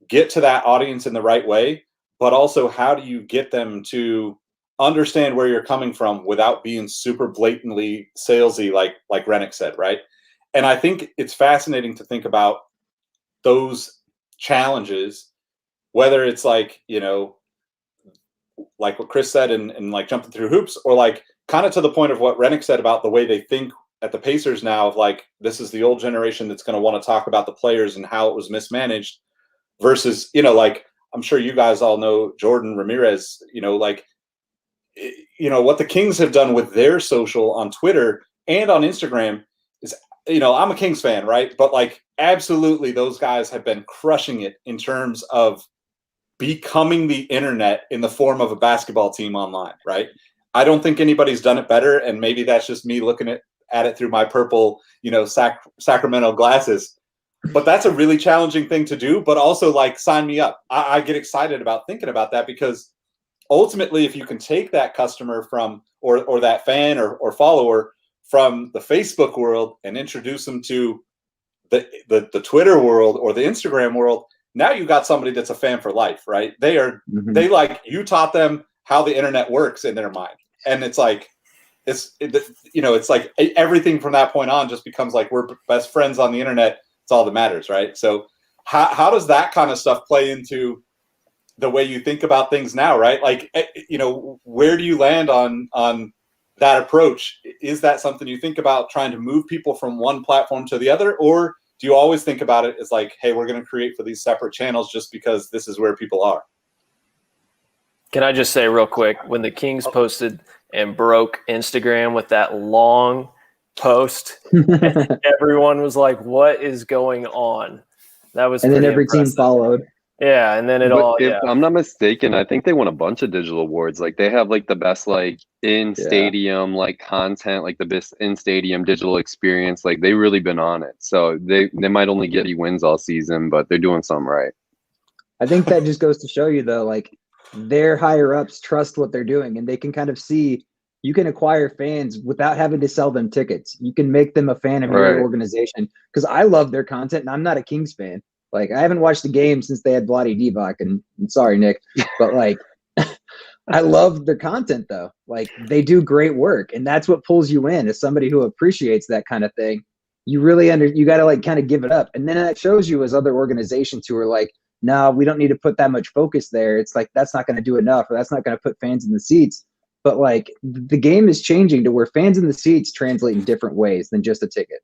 get to that audience in the right way, but also how do you get them to understand where you're coming from without being super blatantly salesy, like Renick said, right? And I think it's fascinating to think about those challenges, whether it's like, you know, like what Chris said and like jumping through hoops, or like kind of to the point of what Renick said about the way they think at the Pacers now, of like, this is the old generation that's going to want to talk about the players and how it was mismanaged versus, you know, like, I'm sure you guys all know Jordan Ramirez, you know, like, you know, what the Kings have done with their social on Twitter and on Instagram is, you know, I'm a Kings fan, right? But like, absolutely, those guys have been crushing it in terms of becoming the internet in the form of a basketball team online, right? I don't think anybody's done it better. And maybe that's just me looking at it through my purple, you know, Sacramento glasses. But that's a really challenging thing to do, but also like, sign me up. I get excited about thinking about that, because ultimately, if you can take that customer from, or that fan or follower from the Facebook world and introduce them to the Twitter world or the Instagram world, now you've got somebody that's a fan for life, right? They like, you taught them how the internet works in their mind. And it's like, you know, it's like everything from that point on just becomes like, we're best friends on the internet. It's all that matters, right? So how does that kind of stuff play into the way you think about things now, right? Like, you know, where do you land on that approach? Is that something you think about, trying to move people from one platform to the other? Or do you always think about it as like, hey, we're going to create for these separate channels just because this is where people are? Can I just say real quick, when the Kings posted and broke Instagram with that long post, everyone was like, what is going on? That was, and then every impressive. team followed. Yeah, and then If I'm not mistaken, I think they won a bunch of digital awards. Like, they have like the best like in stadium like content, like the best in stadium digital experience. Like, they've really been on it. So they might only get wins all season, but they're doing something right. I think that just goes to show you, though, like, their higher ups trust what they're doing, and they can kind of see you can acquire fans without having to sell them tickets. You can make them a fan of your organization. Because I love their content, and I'm not a Kings fan. Like, I haven't watched the game since they had Bloody Divac, and I'm sorry, Nick, but like, I love their content though. Like, they do great work, and that's what pulls you in as somebody who appreciates that kind of thing. You really you got to like kind of give it up, and then that shows you as other organizations who are like, no, we don't need to put that much focus there. It's like, that's not going to do enough, or that's not going to put fans in the seats. But like, the game is changing to where fans in the seats translate in different ways than just a ticket.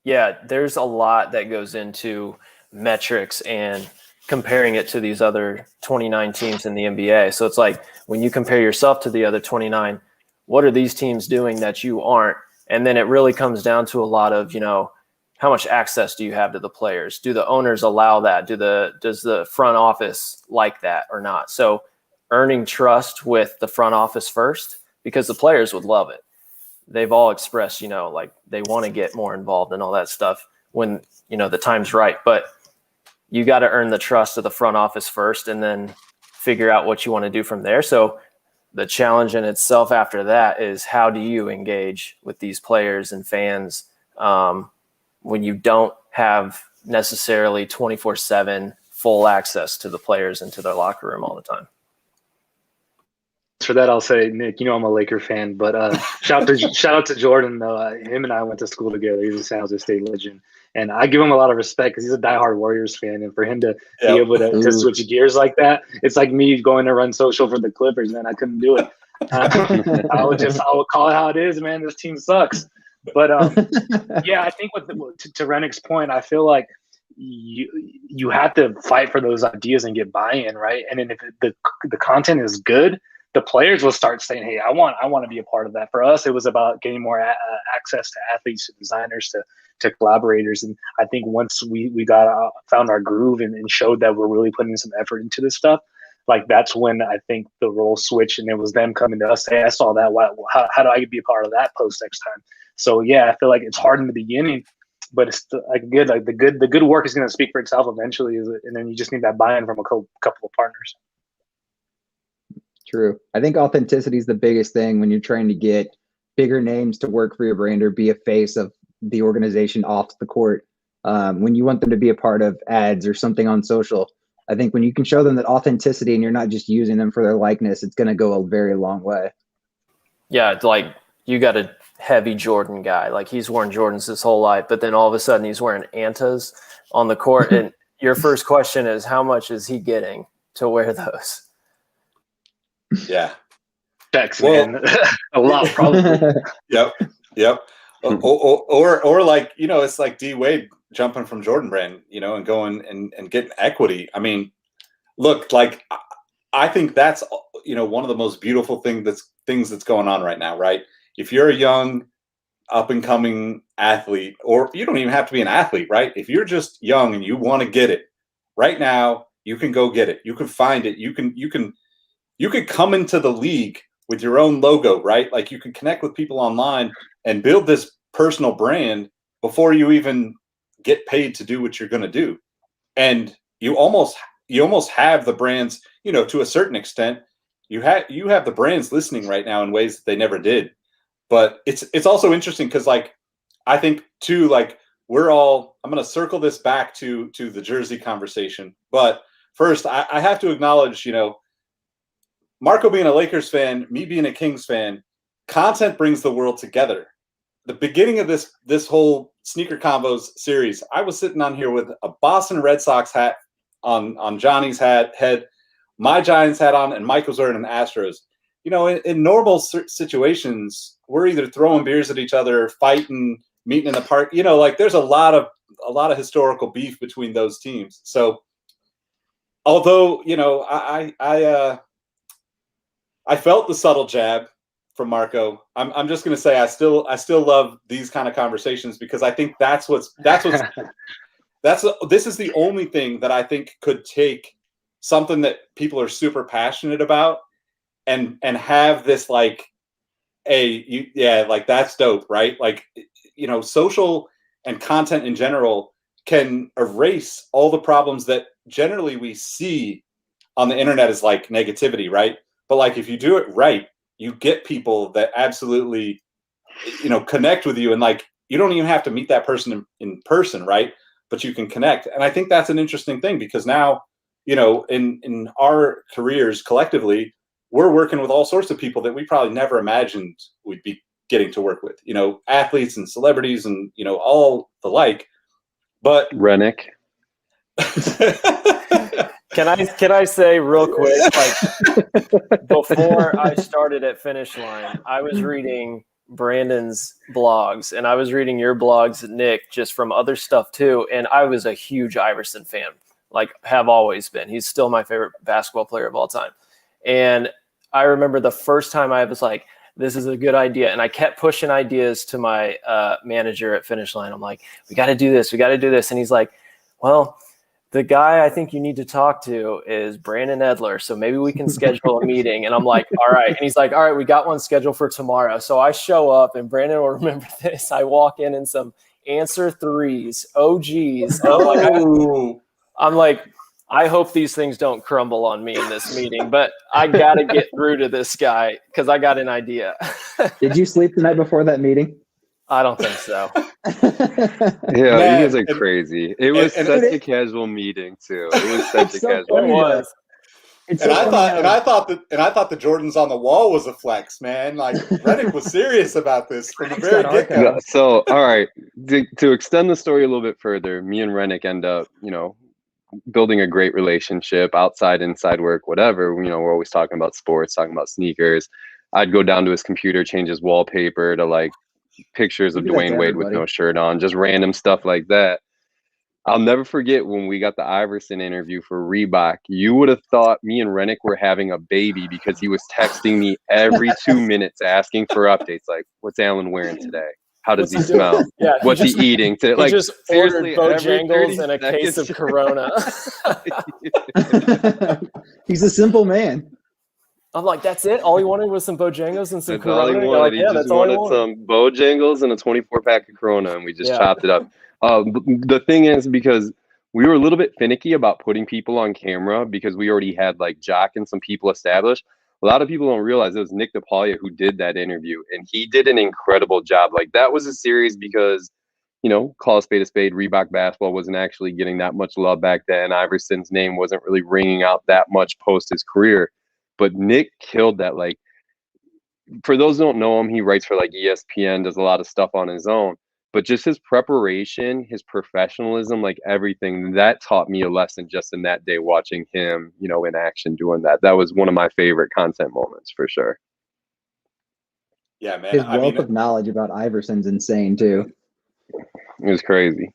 Yeah, there's a lot that goes into metrics and comparing it to these other 29 teams in the NBA. So it's like, when you compare yourself to the other 29, what are these teams doing that you aren't? And then it really comes down to a lot of, you know, how much access do you have to the players? Do the owners allow that? Does the front office like that or not? So earning trust with the front office first, because the players would love it. They've all expressed, you know, like they want to get more involved and all that stuff when, you know, the time's right. But you got to earn the trust of the front office first, and then figure out what you want to do from there. So the challenge in itself after that is, how do you engage with these players and fans when you don't have necessarily 24/7 full access to the players and to their locker room all the time? For that, I'll say, Nick, you know I'm a Laker fan, but shout out to Jordan, though. Him and I went to school together. He's a San Jose State legend, and I give him a lot of respect because he's a diehard Warriors fan, and for him to be able to switch gears like that, it's like me going to run social for the Clippers, man. I couldn't do it. I would call it how it is, man. This team sucks. But yeah, I think to Renick's point, I feel like you have to fight for those ideas and get buy-in, right? And then if the content is good, the players will start saying, "Hey, I want to be a part of that." For us, it was about getting more access to athletes, to designers, to collaborators. And I think once we got found our groove and showed that we're really putting some effort into this stuff, like that's when I think the role switched, and it was them coming to us, "Hey, I saw that. How do I be a part of that post next time?" So yeah, I feel like it's hard in the beginning, but it's the good work is going to speak for itself eventually, and then you just need that buy-in from a couple of partners. True. I think authenticity is the biggest thing when you're trying to get bigger names to work for your brand or be a face of the organization off the court. When you want them to be a part of ads or something on social, I think when you can show them that authenticity and you're not just using them for their likeness, it's going to go a very long way. Yeah, it's like you got a heavy Jordan guy. Like he's worn Jordans his whole life, but then all of a sudden he's wearing Antas on the court. And your first question is, how much is he getting to wear those? Yeah. Checks, man. A lot, probably. Yep. Or like, it's like D Wade jumping from Jordan Brand, and going and getting equity. I mean, look, like I think that's one of the most beautiful things that's going on right now, right? If you're a young up and coming athlete, or you don't even have to be an athlete, right? If you're just young and you want to get it right now, you can go get it. You can find it. You can come into the league with your own logo, right? Like you can connect with people online and build this personal brand before you even get paid to do what you're going to do. And you almost have the brands, to a certain extent, you have the brands listening right now in ways that they never did. But it's also interesting because, like, I think too, like I'm going to circle this back to the jersey conversation. But first, I have to acknowledge, Marco being a Lakers fan, me being a Kings fan, content brings the world together. The beginning of this whole Sneaker Convos series, I was sitting on here with a Boston Red Sox hat on Johnny's head, my Giants hat on, and Mike was wearing an Astros. In normal situations, we're either throwing beers at each other, fighting, meeting in the park. Like there's a lot of historical beef between those teams. So, although I felt the subtle jab from Marco, I'm just going to say I still love these kind of conversations because I think this is the only thing that I think could take something that people are super passionate about and have this like like that's dope, right? Like, social and content in general can erase all the problems that generally we see on the internet as like negativity, right? But like if you do it right, you get people that absolutely, connect with you, and like you don't even have to meet that person in person, right? But you can connect, and I think that's an interesting thing because now, in our careers collectively, we're working with all sorts of people that we probably never imagined we'd be getting to work with, athletes and celebrities and, all the like. But Renick. Can I say real quick, like before I started at Finish Line, I was reading Brandon's blogs and I was reading your blogs, Nick, just from other stuff too. And I was a huge Iverson fan, like have always been. He's still my favorite basketball player of all time. And I remember the first time I was like, this is a good idea. And I kept pushing ideas to my manager at Finish Line. I'm like, we got to do this. We got to do this. And he's like, well, the guy I think you need to talk to is Brandon Edler. So maybe we can schedule a meeting. And I'm like, all right. And he's like, all right, we got one scheduled for tomorrow. So I show up, and Brandon will remember this. I walk in some Answer 3s, OGs. I'm like, I hope these things don't crumble on me in this meeting, but I got to get through to this guy because I got an idea. Did you sleep the night before that meeting? I don't think so. Yeah, Man, you guys are crazy. It was such a casual meeting too. It was such a casual It was. And I thought the Jordans on the wall was a flex, man. Like Renick was serious about this from the very get-go. No, so, all right, to extend the story a little bit further, me and Renick end up, building a great relationship outside, inside work, whatever. We're always talking about sports, talking about sneakers. I'd go down to his computer, change his wallpaper to like pictures of Dwayne Wade with no shirt on, just random stuff like that. I'll never forget when we got the Iverson interview for Reebok. You would have thought me and Renick were having a baby because he was texting me every 2 minutes asking for updates. Like, what's Alan wearing today? How does he smell? Yeah, What's he eating? He Like, just seriously, ordered every 30 Bojangles and a case seconds. of Corona. He's a simple man. I'm like, that's it? All he wanted was some Bojangles and some That's all he Corona? You're wanted. like, He yeah, just that's all he wanted wanted. some Bojangles and a 24-pack of Corona, and we just Yeah. chopped it up. The thing is, because we were a little bit finicky about putting people on camera because we already had like Jock and some people established. A lot of people don't realize it was Nick DePaula who did that interview, and he did an incredible job. Like, that was a series because, you know, call a spade, Reebok basketball wasn't actually getting that much love back then. Iverson's name wasn't really ringing out that much post his career. But Nick killed that. Like, for those who don't know him, he writes for like ESPN, does a lot of stuff on his own. But just his preparation, his professionalism, like everything, that taught me a lesson just in that day watching him, you know, in action doing that. That was one of my favorite content moments for sure. Yeah, man. His wealth of knowledge about Iverson's insane too. It was crazy.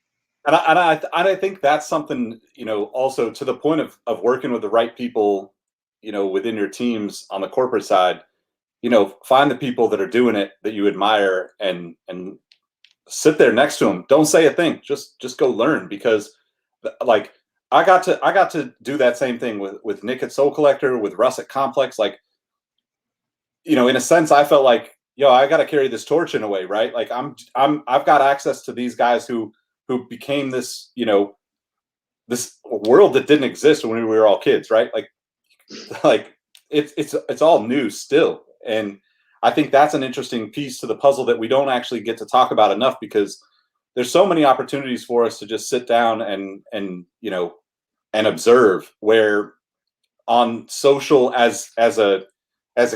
And I think that's something, you know, also to the point of working with the right people, you know, within your teams on the corporate side, you know, find the people that are doing it that you admire and sit there next to them. Don't say a thing. Just go learn, because like I got to do that same thing with Nick at Soul Collector, with Russ at Complex. Like, you know, in a sense, I felt like, yo, I got to carry this torch in a way, right? Like I've got access to these guys who became this, you know, this world that didn't exist when we were all kids, right? Like it's all new still. And I think that's an interesting piece to the puzzle that we don't actually get to talk about enough, because there's so many opportunities for us to just sit down and you know, and observe, where on social as a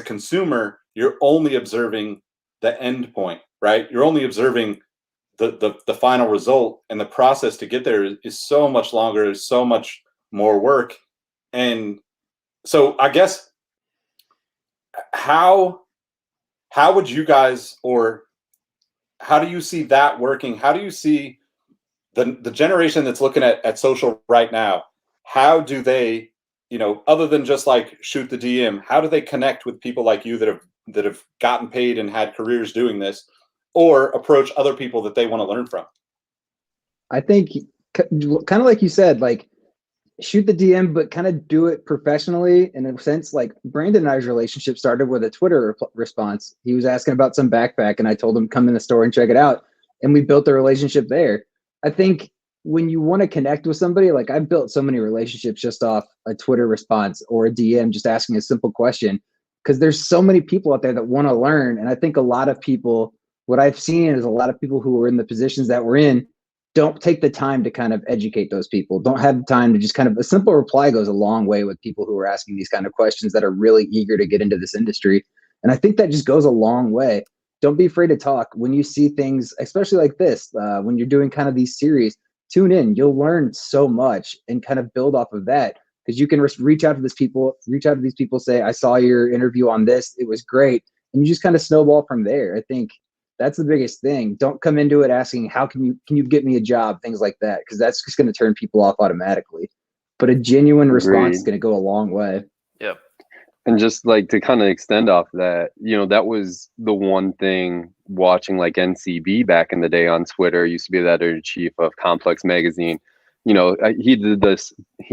consumer, you're only observing the end point, right? You're only observing the final result, and the process to get there is so much longer, is so much more work. And so I guess how would you guys, or how do you see that working? How do you see the generation that's looking at social right now? How do they, you know, other than just like shoot the DM, how do they connect with people like you that have gotten paid and had careers doing this, or approach other people that they want to learn from? I think kind of like you said, like shoot the DM, but kind of do it professionally in a sense. Like Brandon and I's relationship started with a Twitter response. He was asking about some backpack, and I told him come in the store and check it out, and we built a relationship there. I think when you want to connect with somebody, like I've built so many relationships just off a Twitter response or a DM, just asking a simple question, because there's so many people out there that want to learn. And I think a lot of people, what I've seen is a lot of people who are in the positions that we're in don't take the time to kind of educate those people, don't have the time to just kind of, a simple reply goes a long way with people who are asking these kind of questions that are really eager to get into this industry. And I think that just goes a long way. Don't be afraid to talk when you see things, especially like this, when you're doing kind of these series, tune in, you'll learn so much and kind of build off of that, because you can reach out to these people, say, I saw your interview on this, it was great. And you just kind of snowball from there. I think that's the biggest thing. Don't come into it asking, how can you get me a job? Things like that, because that's just going to turn people off automatically. But a genuine response is going to go a long way. Yep. And just like to kind of extend off that, you know, that was the one thing watching like NCB back in the day on Twitter, used to be the editor-in-chief of Complex Magazine. You know, he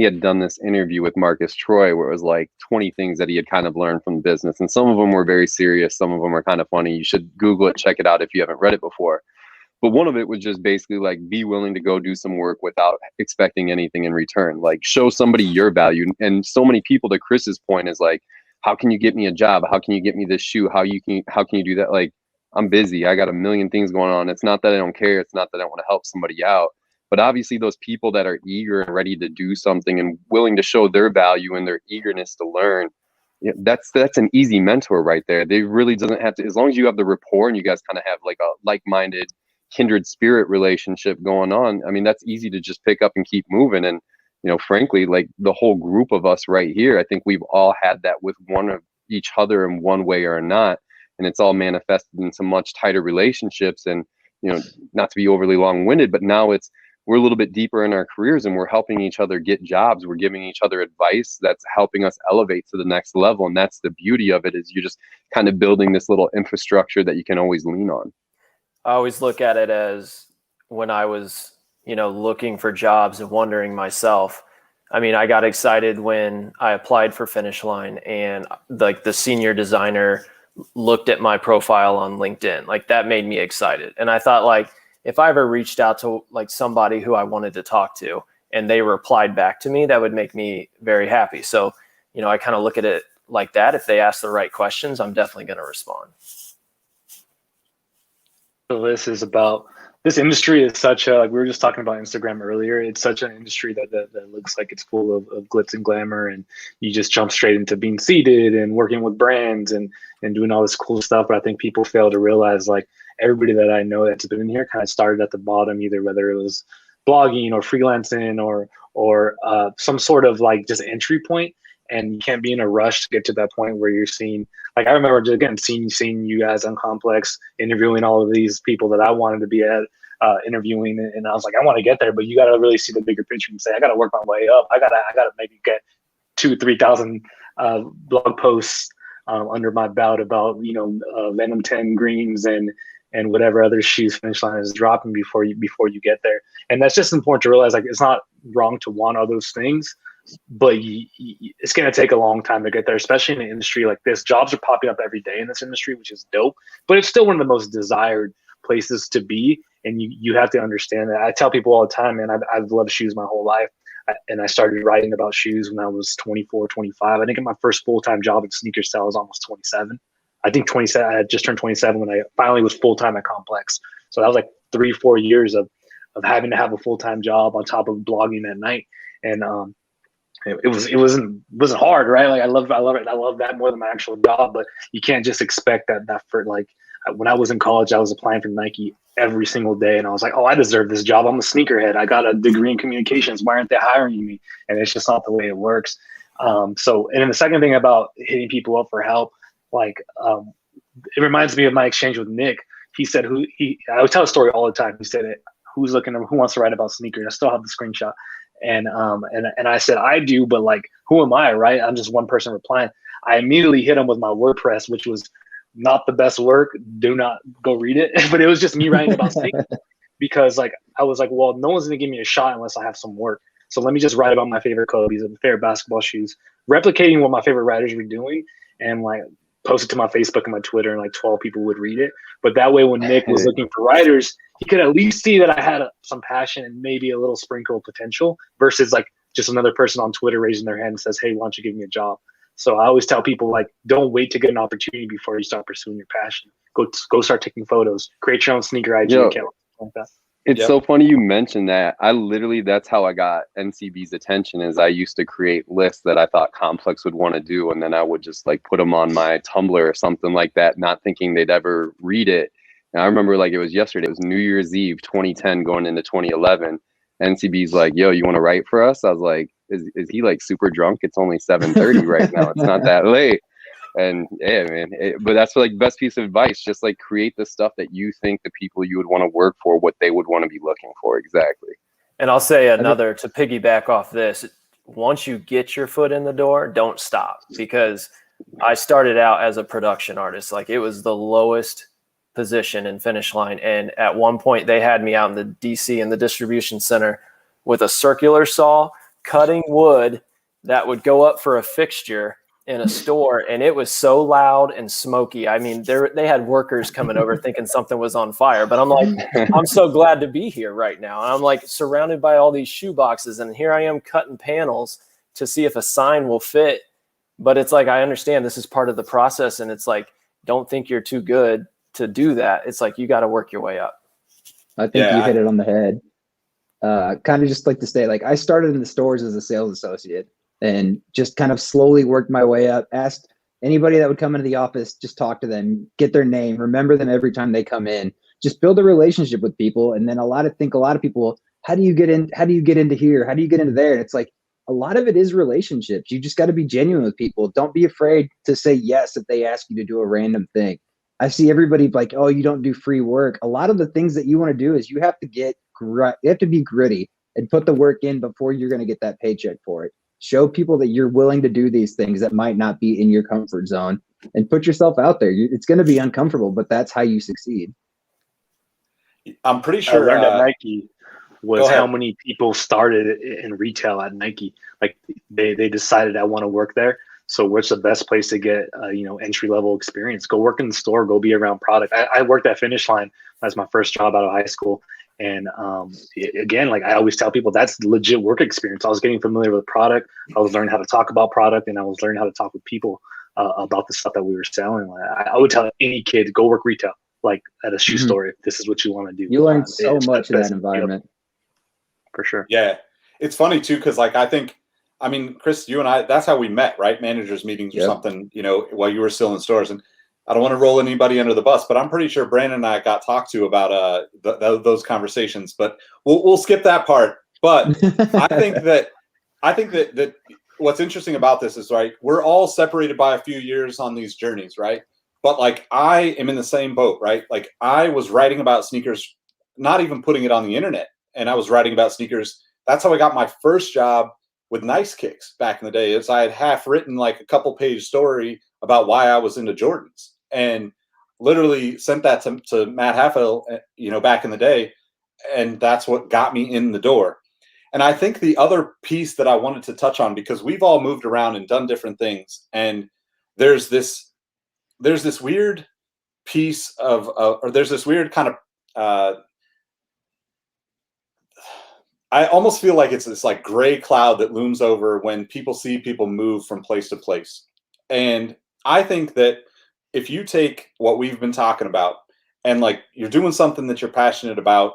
had done this interview with Marcus Troy where it was like 20 things that he had kind of learned from the business. And some of them were very serious. Some of them are kind of funny. You should Google it, check it out if you haven't read it before. But one of it was just basically like, be willing to go do some work without expecting anything in return. Like, show somebody your value. And so many people, to Chris's point, is like, how can you get me a job? How can you get me this shoe? How can you do that? Like, I'm busy. I got a million things going on. It's not that I don't care. It's not that I want to help somebody out. But obviously those people that are eager and ready to do something and willing to show their value and their eagerness to learn, that's an easy mentor right there. They really doesn't have to, as long as you have the rapport and you guys kind of have like a like-minded, kindred spirit relationship going on. I mean, that's easy to just pick up and keep moving. And, you know, frankly, like the whole group of us right here, I think we've all had that with one of each other in one way or not. And it's all manifested in some much tighter relationships. And, you know, not to be overly long-winded, but now it's, we're a little bit deeper in our careers and we're helping each other get jobs. We're giving each other advice that's helping us elevate to the next level. And that's the beauty of it, is you're just kind of building this little infrastructure that you can always lean on. I always look at it as when I was, looking for jobs and wondering myself. I mean, I got excited when I applied for Finish Line and like the senior designer looked at my profile on LinkedIn. Like that made me excited. And I thought, like, if I ever reached out to like somebody who I wanted to talk to and they replied back to me, that would make me very happy. So, I kind of look at it like that. If they ask the right questions, I'm definitely going to respond. So this industry is such a, like we were just talking about Instagram earlier. It's such an industry that looks like it's full of glitz and glamour, and you just jump straight into being seated and working with brands and doing all this cool stuff. But I think people fail to realize, like, everybody that I know that's been in here kind of started at the bottom, either whether it was blogging or freelancing or some sort of like just entry point. And you can't be in a rush to get to that point where you're seeing, like, I remember just, again, seeing you guys on Complex, interviewing all of these people that I wanted to be at, interviewing. And I was like, I want to get there, but you got to really see the bigger picture and say, I got to work my way up. I got to maybe get 2,000-3,000 blog posts under my belt about, Venom 10 greens and whatever other shoes Finish Line is dropping before you get there. And that's just important to realize, like, it's not wrong to want all those things, but it's going to take a long time to get there, especially in an industry like this. Jobs are popping up every day in this industry, which is dope, but it's still one of the most desired places to be. And you have to understand that. I tell people all the time, man, I've loved shoes my whole life. And I started writing about shoes when I was 24, 25. I think my first full-time job at Sneaker Cell was almost 27. I think 27, I had just turned 27 when I finally was full-time at Complex. So that was like 3-4 years of having to have a full-time job on top of blogging at night. And it wasn't hard, right? Like I love it. I love that more than my actual job, but you can't just expect that for, like, when I was in college, I was applying for Nike every single day. And I was like, oh, I deserve this job. I'm a sneakerhead. I got a degree in communications. Why aren't they hiring me? And it's just not the way it works. And then the second thing about hitting people up for help, like, it reminds me of my exchange with Nick. He said, I would tell a story all the time. He said, who wants to write about sneakers? I still have the screenshot. And I said, I do, but like, who am I, right? I'm just one person replying. I immediately hit him with my WordPress, which was not the best work. Do not go read it. But it was just me writing about sneakers because, like, I was like, well, no one's going to give me a shot unless I have some work. So let me just write about my favorite Kobe's and favorite basketball shoes, replicating what my favorite writers were doing, and like post it to my Facebook and my Twitter, and like 12 people would read it. But that way, when Nick was looking for writers, he could at least see that I had some passion and maybe a little sprinkle of potential versus like just another person on Twitter raising their hand and says, hey, why don't you give me a job? So I always tell people, like, don't wait to get an opportunity before you start pursuing your passion. Go start taking photos, create your own sneaker IG account. Like that. It's so funny you mentioned that. That's how I got NCB's attention, is I used to create lists that I thought Complex would want to do. And then I would just like put them on my Tumblr or something like that, not thinking they'd ever read it. And I remember, like, it was yesterday, it was New Year's Eve, 2010 going into 2011. NCB's like, yo, you want to write for us? I was like, is he like super drunk? It's only 7:30 right now. It's not that late. And yeah, man, but that's like best piece of advice. Just like create the stuff that you think the people you would want to work for, what they would want to be looking for. Exactly. And I'll say another to piggyback off this. Once you get your foot in the door, don't stop, because I started out as a production artist. Like, it was the lowest position in Finish Line. And at one point they had me out in the DC in the distribution center with a circular saw, cutting wood that would go up for a fixture in a store, and it was so loud and smoky. I mean, they had workers coming over thinking something was on fire, but I'm like, I'm so glad to be here right now. And I'm like surrounded by all these shoe boxes, and here I am cutting panels to see if a sign will fit. But it's like, I understand this is part of the process, and it's like, don't think you're too good to do that. It's like, you got to work your way up. I think you hit it on the head. Kind of just like to say, like, I started in the stores as a sales associate and just kind of slowly worked my way up, asked anybody that would come into the office, just talk to them, get their name, remember them every time they come in, just build a relationship with people. And then a lot of people, how do you get in? How do you get into here? How do you get into there? And it's like, a lot of it is relationships. You just got to be genuine with people. Don't be afraid to say yes if they ask you to do a random thing. I see everybody like, oh, you don't do free work. A lot of the things that you want to do is you have to get gritty and put the work in before you're going to get that paycheck for it. Show people that you're willing to do these things that might not be in your comfort zone, and put yourself out there. It's going to be uncomfortable, but that's how you succeed. I'm pretty sure. I learned at Nike was Go ahead. how many people started in retail at Nike. Like they decided I want to work there. So what's the best place to get entry level experience? Go work in the store. Go be around product. I worked at Finish Line. That's my first job out of high school. And again, like I always tell people, that's legit work experience. I was getting familiar with product. I was learning how to talk about product, and I was learning how to talk with people about the stuff that we were selling. I would tell any kid, go work retail, like at a shoe store, if this is what you want to do. You learn so much in that environment. For sure. Yeah. It's funny too, because like I mean, Chris, you and I, that's how we met, right? Managers meetings or something, while you were still in stores. And I don't want to roll anybody under the bus, but I'm pretty sure Brandon and I got talked to about those conversations. But we'll skip that part. But I think that what's interesting about this is, right, we're all separated by a few years on these journeys, right? But like I am in the same boat, right? Like I was writing about sneakers, not even putting it on the internet, and I was writing about sneakers. That's how I got my first job with Nice Kicks back in the day. Is I had half written like a couple page story about why I was into Jordans, and literally sent that to Matt Halfel, back in the day. And that's what got me in the door. And I think the other piece that I wanted to touch on, because we've all moved around and done different things, and there's this weird piece of, or there's this weird kind of, I almost feel like it's this like gray cloud that looms over when people see people move from place to place. And I think that if you take what we've been talking about and like you're doing something that you're passionate about,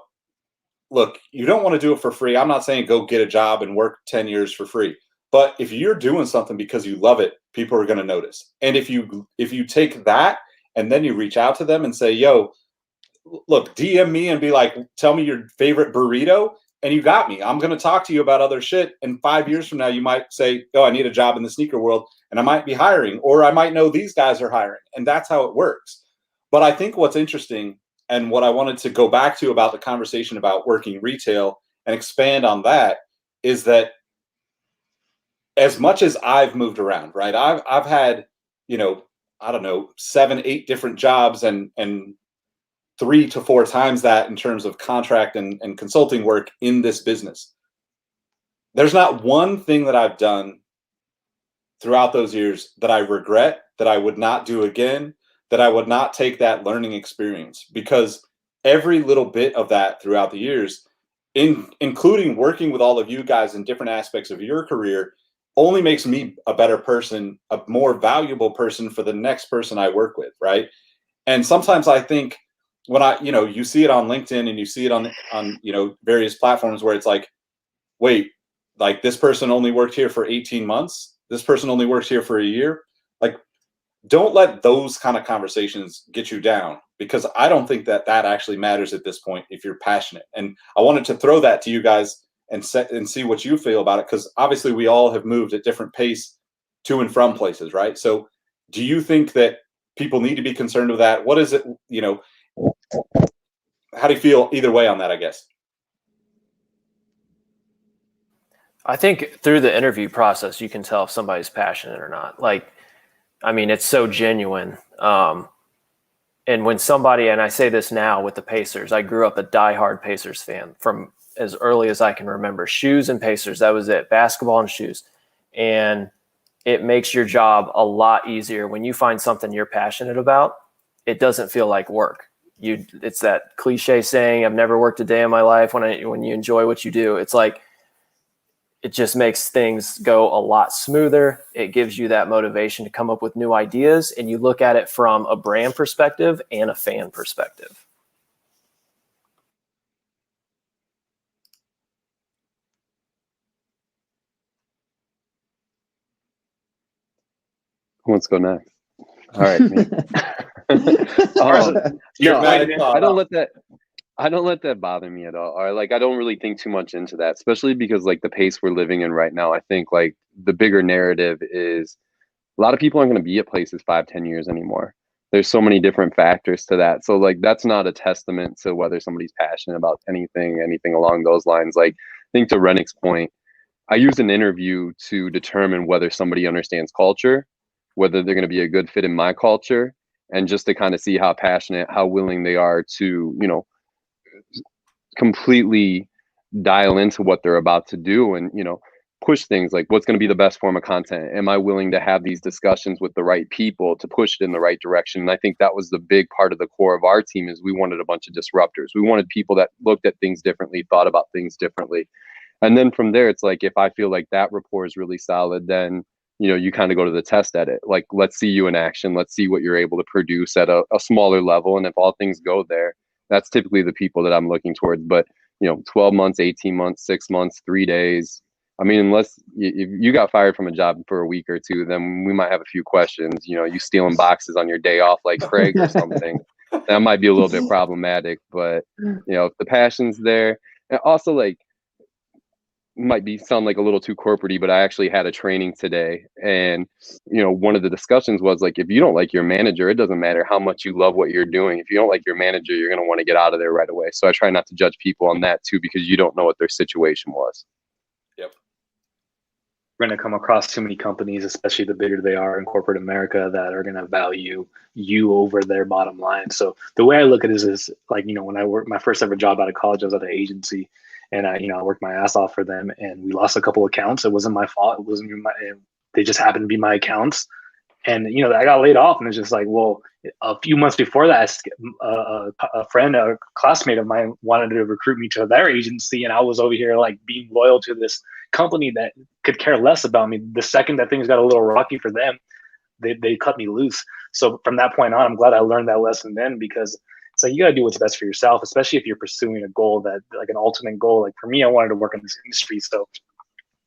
look, you don't want to do it for free. I'm not saying go get a job and work 10 years for free. But if you're doing something because you love it, people are going to notice. And if you take that and then you reach out to them and say, yo, look, DM me and be like, tell me your favorite burrito, and you got me. I'm going to talk to you about other shit. And 5 years from now, you might say, oh, I need a job in the sneaker world, and I might be hiring, or I might know these guys are hiring. And that's how it works. But I think what's interesting, and what I wanted to go back to about the conversation about working retail and expand on that, is that as much as I've moved around, right? I've had, I don't know, 7, 8 different jobs, and 3 to 4 times that in terms of contract and consulting work in this business. There's not one thing that I've done throughout those years that I regret, that I would not do again, that I would not take that learning experience, because every little bit of that throughout the years, including working with all of you guys in different aspects of your career, only makes me a better person, a more valuable person for the next person I work with, right? And sometimes I think, when you see it on LinkedIn and you see it on various platforms where it's like, wait, like this person only worked here for 18 months. This person only worked here for a year. Like, don't let those kind of conversations get you down, because I don't think that actually matters at this point if you're passionate. And I wanted to throw that to you guys and see what you feel about it, because obviously we all have moved at different pace to and from places, right? So do you think that people need to be concerned with that? What is it, how do you feel either way on that, I guess? I think through the interview process, you can tell if somebody's passionate or not. Like, I mean, it's so genuine. And when somebody, and I say this now with the Pacers, I grew up a diehard Pacers fan from as early as I can remember. Shoes and Pacers, that was it. Basketball and shoes. And it makes your job a lot easier when you find something you're passionate about. It doesn't feel like work. It's that cliche saying, I've never worked a day in my life. When you enjoy what you do, it's like, it just makes things go a lot smoother. It gives you that motivation to come up with new ideas, and you look at it from a brand perspective and a fan perspective. Who wants to go next? All right, me. I don't let that bother me at all. Or like, I don't really think too much into that, especially because like the pace we're living in right now. I think like the bigger narrative is a lot of people aren't going to be at places 5-10 years anymore. there's so many different factors to that. So like that's not a testament to whether somebody's passionate about anything along those lines. Like I think to Renick's point, I use an interview to determine whether somebody understands culture, whether they're going to be a good fit in my culture, and just to kind of see how passionate, how willing they are to, you know, completely dial into what they're about to do and, you know, push things like what's going to be the best form of content. Am I willing to have these discussions with the right people to push it in the right direction? And I think that was the big part of the core of our team is we wanted a bunch of disruptors. We wanted people that looked at things differently, thought about things differently. And then from there, it's like, if I feel like that rapport is really solid, then, you know, you kind of go to the test edit. Like, let's see you in action. Let's see what you're able to produce at a smaller level. And if all things go there, that's typically the people that I'm looking towards. But, you know, 12 months, 18 months, 6 months, 3 days. I mean, unless if you got fired from a job for a week or two, then we might have a few questions. You know, you stealing boxes on your day off like Craig or something. That might be a little bit problematic. But, you know, if the passion's there, and also like, might be sound like a little too corporate-y, but I actually had a training today, and you know, one of the discussions was like, if you don't like your manager, it doesn't matter how much you love what you're doing. If you don't like your manager, you're going to want to get out of there right away. So I try not to judge people on that too, because you don't know what their situation was. Yep. We're going to come across too many companies, especially the bigger they are in corporate America, that are going to value you over their bottom line. So the way I look at it is like, you know, when I worked my first ever job out of college, I was at an agency. And I worked my ass off for them, and we lost a couple accounts. It wasn't my fault. It wasn't they just happened to be my accounts. And, you know, I got laid off, and it's just like, well, a few months before that, a friend, a classmate of mine wanted to recruit me to their agency. And I was over here like being loyal to this company that could care less about me. The second that things got a little rocky for them, they cut me loose. So from that point on, I'm glad I learned that lesson then, because so you got to do what's best for yourself, especially if you're pursuing a goal that like an ultimate goal. Like for me, I wanted to work in this industry. So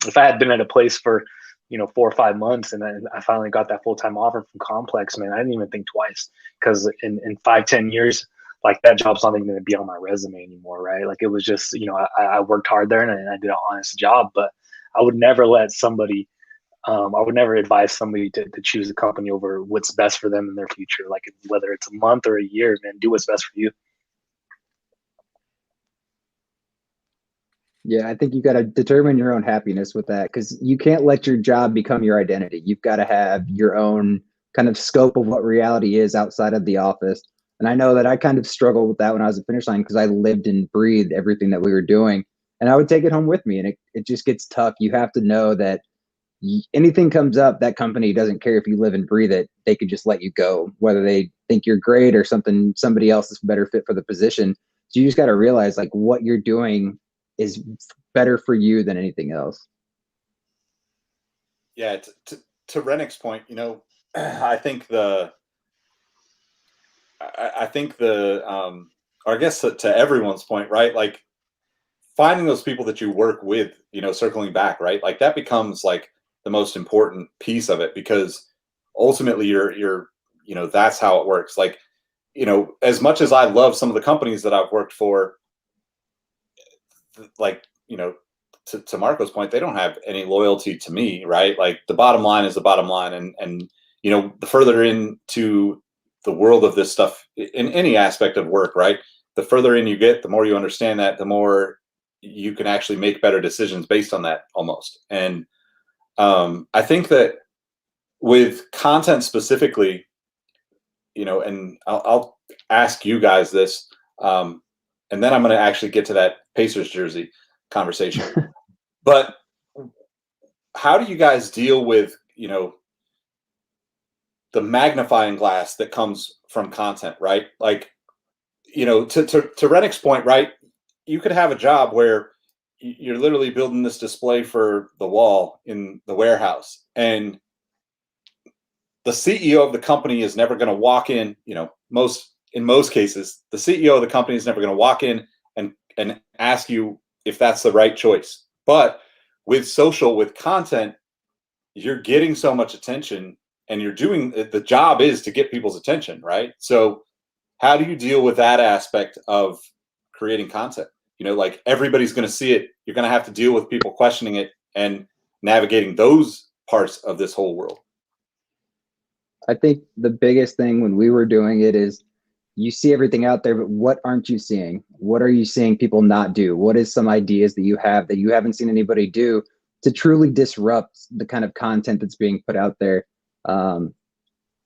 if I had been at a place for, you know, 4 or 5 months and then I finally got that full-time offer from Complex, man, I didn't even think twice, because in 5-10 years, like that job's not even going to be on my resume anymore. Right. Like it was just, you know, I worked hard there and I did an honest job, but I would never let somebody, I would never advise somebody to choose a company over what's best for them in their future. Like whether it's a month or a year, man, do what's best for you. Yeah, I think you got to determine your own happiness with that, because you can't let your job become your identity. You've got to have your own kind of scope of what reality is outside of the office. And I know that I kind of struggled with that when I was at Finish Line, because I lived and breathed everything that we were doing, and I would take it home with me. And it just gets tough. You have to know that anything comes up, that company doesn't care if you live and breathe it. They could just let you go, whether they think you're great or somebody else is better fit for the position. So you just got to realize like what you're doing is better for you than anything else. Yeah. To Renick's point, you know, I think or I guess to everyone's point, right? Like finding those people that you work with, you know, circling back, right? Like that becomes like the most important piece of it, because ultimately you're, you know, that's how it works. Like, you know, as much as I love some of the companies that I've worked for, like, you know, to Marco's point, they don't have any loyalty to me, right? Like the bottom line is the bottom line. And, you know, the further into the world of this stuff in any aspect of work, right? The further in you get, the more you understand that, the more you can actually make better decisions based on that almost. And I think that with content specifically, you know, and I'll ask you guys this, and then I'm going to actually get to that Pacers jersey conversation. But how do you guys deal with, you know, the magnifying glass that comes from content, right? Like, you know, to Renick's point, right? You could have a job where you're literally building this display for the wall in the warehouse, and the CEO of the company is never going to walk in, you know, in most cases, the CEO of the company is never going to walk in and ask you if that's the right choice. But with social, with content, you're getting so much attention, and you're doing, the job is to get people's attention, right? So how do you deal with that aspect of creating content? You know, like everybody's going to see it. You're going to have to deal with people questioning it and navigating those parts of this whole world. I think the biggest thing when we were doing it is you see everything out there, but what aren't you seeing? What are you seeing people not do? What is some ideas that you have that you haven't seen anybody do to truly disrupt the kind of content that's being put out there?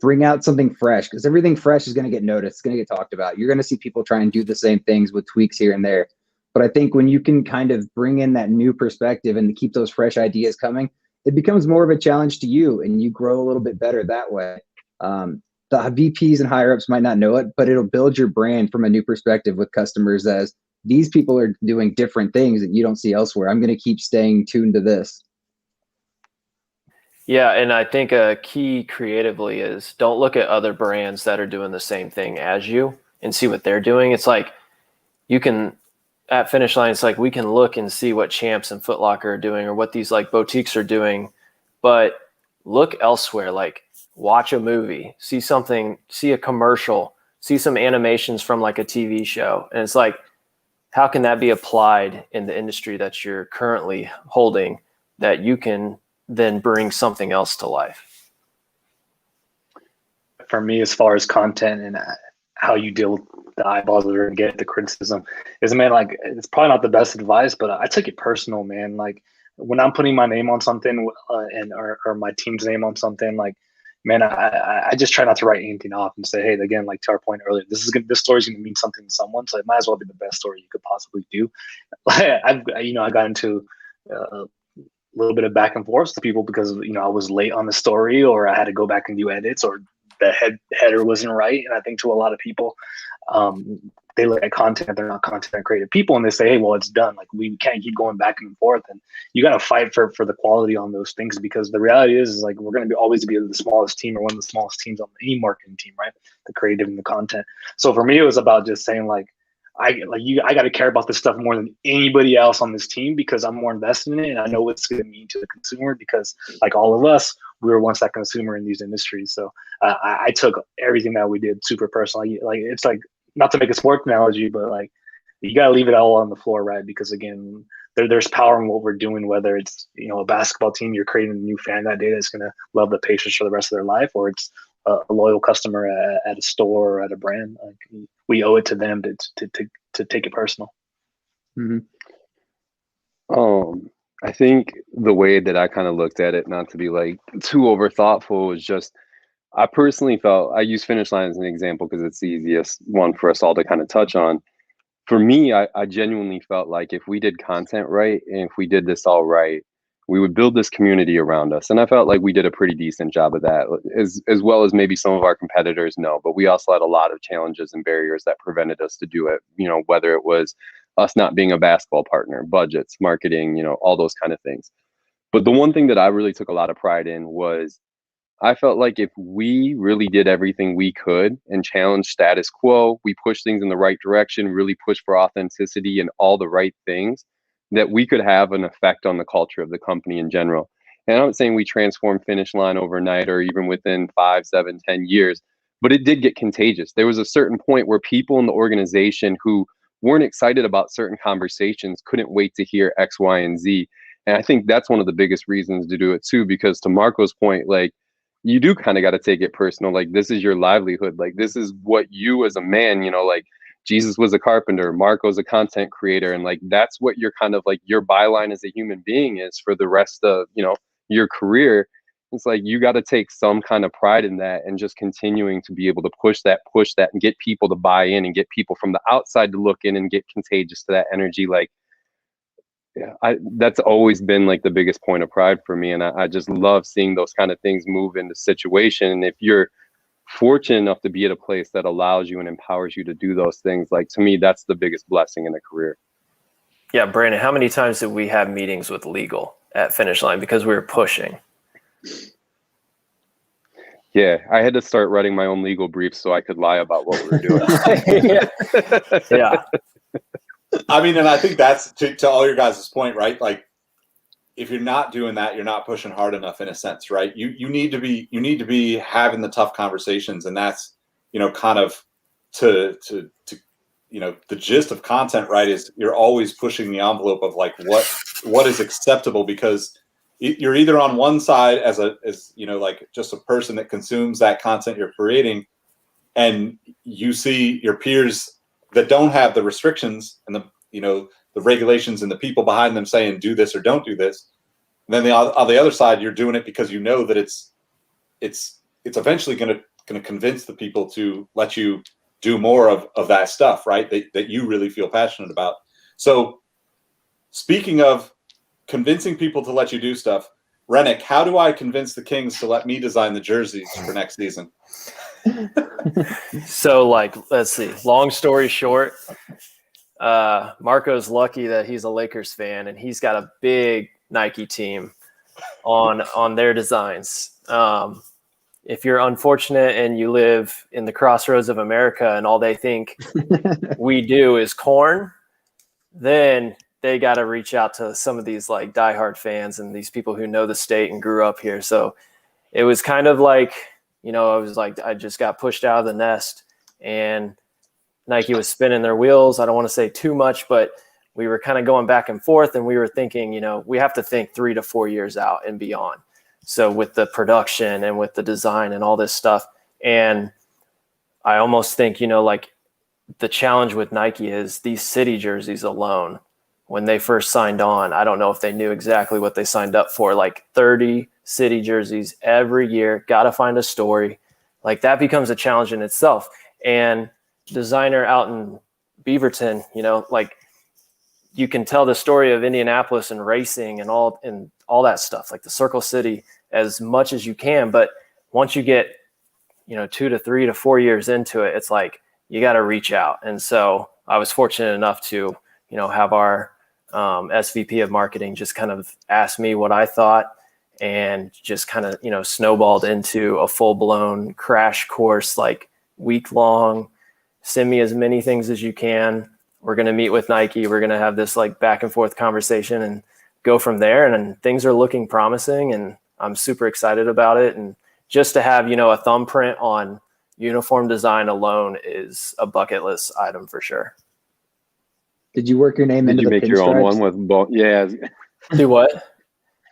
Bring out something fresh, because everything fresh is going to get noticed. It's going to get talked about. You're going to see people try and do the same things with tweaks here and there. But I think when you can kind of bring in that new perspective and keep those fresh ideas coming, it becomes more of a challenge to you and you grow a little bit better that way. The VPs and higher ups might not know it, but it'll build your brand from a new perspective with customers as these people are doing different things that you don't see elsewhere. I'm going to keep staying tuned to this. Yeah, and I think a key creatively is don't look at other brands that are doing the same thing as you and see what they're doing. It's like you can, at Finish Line, it's like we can look and see what Champs and Foot Locker are doing or what these like boutiques are doing, but look elsewhere. Like watch a movie, see something, see a commercial, see some animations from like a TV show. And it's like, how can that be applied in the industry that you're currently holding that you can then bring something else to life? For me, as far as content and how you deal with the eyeballs that are gonna get the criticism, is, man, like, it's probably not the best advice, but I took it personal, man. Like when I'm putting my name on something or my team's name on something, like, man, I just try not to write anything off and say, hey, again, like to our point earlier, this story's gonna mean something to someone, so it might as well be the best story you could possibly do. I got into little bit of back and forth to people because I was late on the story, or I had to go back and do edits, or the header wasn't right. And I think to a lot of people, they look at content, they're not content creative people, and they say, hey, well, it's done. Like we can't keep going back and forth. And you got to fight for the quality on those things, because the reality is like we're going to always be the smallest team or one of the smallest teams on any marketing team, right? The creative and the content. So for me, it was about just saying like, I got to care about this stuff more than anybody else on this team, because I'm more invested in it and I know what it's going to mean to the consumer, because like all of us, we were once that consumer in these industries. So I took everything that we did super personally. Like it's like, not to make a sports analogy, but like you got to leave it all on the floor, right? Because again, there's power in what we're doing, whether it's a basketball team, you're creating a new fan that day that's going to love the Pacers for the rest of their life, or it's a loyal customer at a store or at a brand. Like we owe it to them to take it personal. Mm-hmm. I think the way that I kind of looked at it, not to be like too over thoughtful, was just I personally felt, I use Finish Line as an example because it's the easiest one for us all to kind of touch on. For me, I genuinely felt like if we did content right and if we did this all right, we would build this community around us. And I felt like we did a pretty decent job of that, as well as maybe some of our competitors know. But we also had a lot of challenges and barriers that prevented us to do it, whether it was us not being a basketball partner, budgets, marketing, all those kind of things. But the one thing that I really took a lot of pride in was I felt like if we really did everything we could and challenged status quo, we pushed things in the right direction, really pushed for authenticity and all the right things, that we could have an effect on the culture of the company in general. And I'm not saying we transformed Finish Line overnight or even within 5, 7, 10 years, but it did get contagious. There was a certain point where people in the organization who weren't excited about certain conversations couldn't wait to hear X, Y, and Z. And I think that's one of the biggest reasons to do it too, because to Marco's point, like, you do kind of got to take it personal. Like, this is your livelihood. Like, this is what you as a man, like Jesus was a carpenter, Marco's a content creator. And like, that's what your kind of like your byline as a human being is for the rest of, your career. It's like, you got to take some kind of pride in that and just continuing to be able to push that and get people to buy in and get people from the outside to look in and get contagious to that energy. Like, yeah, that's always been like the biggest point of pride for me. And I just love seeing those kind of things move into situation. And if you're fortunate enough to be at a place that allows you and empowers you to do those things, like, to me, that's the biggest blessing in a career. Yeah, Brandon, how many times did we have meetings with legal at Finish Line because we were pushing? Yeah, I had to start writing my own legal briefs so I could lie about what we were doing. Yeah. I mean, and I think that's to all your guys' point, right? Like, if you're not doing that, you're not pushing hard enough in a sense, right? You need to be having the tough conversations, and that's kind of to the gist of content, right? Is you're always pushing the envelope of like what is acceptable, because you're either on one side as like just a person that consumes that content you're creating, and you see your peers that don't have the restrictions and the regulations and the people behind them saying do this or don't do this. And then on the other side, you're doing it because you know that it's eventually going to convince the people to let you do more of that stuff, right? That you really feel passionate about. So speaking of convincing people to let you do stuff, Renick, how do I convince the Kings to let me design the jerseys for next season? So, let's see. Long story short, Marco's lucky that he's a Lakers fan, and he's got a big Nike team on their designs. If you're unfortunate and you live in the crossroads of America and all they think we do is corn, then they got to reach out to some of these like diehard fans and these people who know the state and grew up here. So it was kind of like, I was like, I just got pushed out of the nest, and Nike was spinning their wheels. I don't want to say too much, but we were kind of going back and forth, and we were thinking, we have to think 3 to 4 years out and beyond. So with the production and with the design and all this stuff. And I almost think, like the challenge with Nike is these city jerseys alone. When they first signed on, I don't know if they knew exactly what they signed up for, like 30 city jerseys every year, got to find a story. Like that becomes a challenge in itself. And designer out in Beaverton, like you can tell the story of Indianapolis and racing and all that stuff, like the Circle City, as much as you can. But once you get, 2 to 3 to 4 years into it, it's like you got to reach out. And so I was fortunate enough to, have our SVP of marketing just kind of ask me what I thought, and just kind of, snowballed into a full blown crash course, like week long. Send me as many things as you can. We're going to meet with Nike. We're going to have this like back and forth conversation and go from there. And things are looking promising, and I'm super excited about it. And just to have, a thumbprint on uniform design alone is a bucket list item for sure. Did you work your name into the pinstripes? Did you make your own one with both? Yeah. Do what?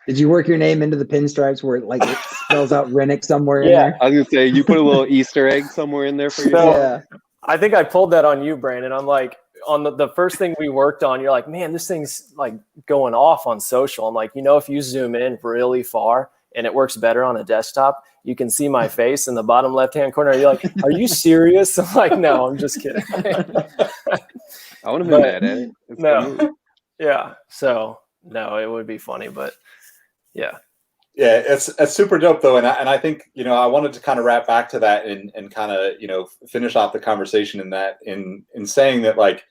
Did you work your name into the pinstripes where it spells out Renick somewhere in there? I was going to say, you put a little Easter egg somewhere in there for you. Yeah. I think I pulled that on you, Brandon. I'm like, on the first thing we worked on, you're like, man, this thing's like going off on social. I'm like, if you zoom in really far and it works better on a desktop, you can see my face in the bottom left-hand corner. You're like, are you serious? I'm like, no, I'm just kidding. I want to be mad at it. No. Yeah. So no, it would be funny, but yeah. Yeah, it's super dope though, and I think I wanted to kind of wrap back to that and kind of finish off the conversation in saying that like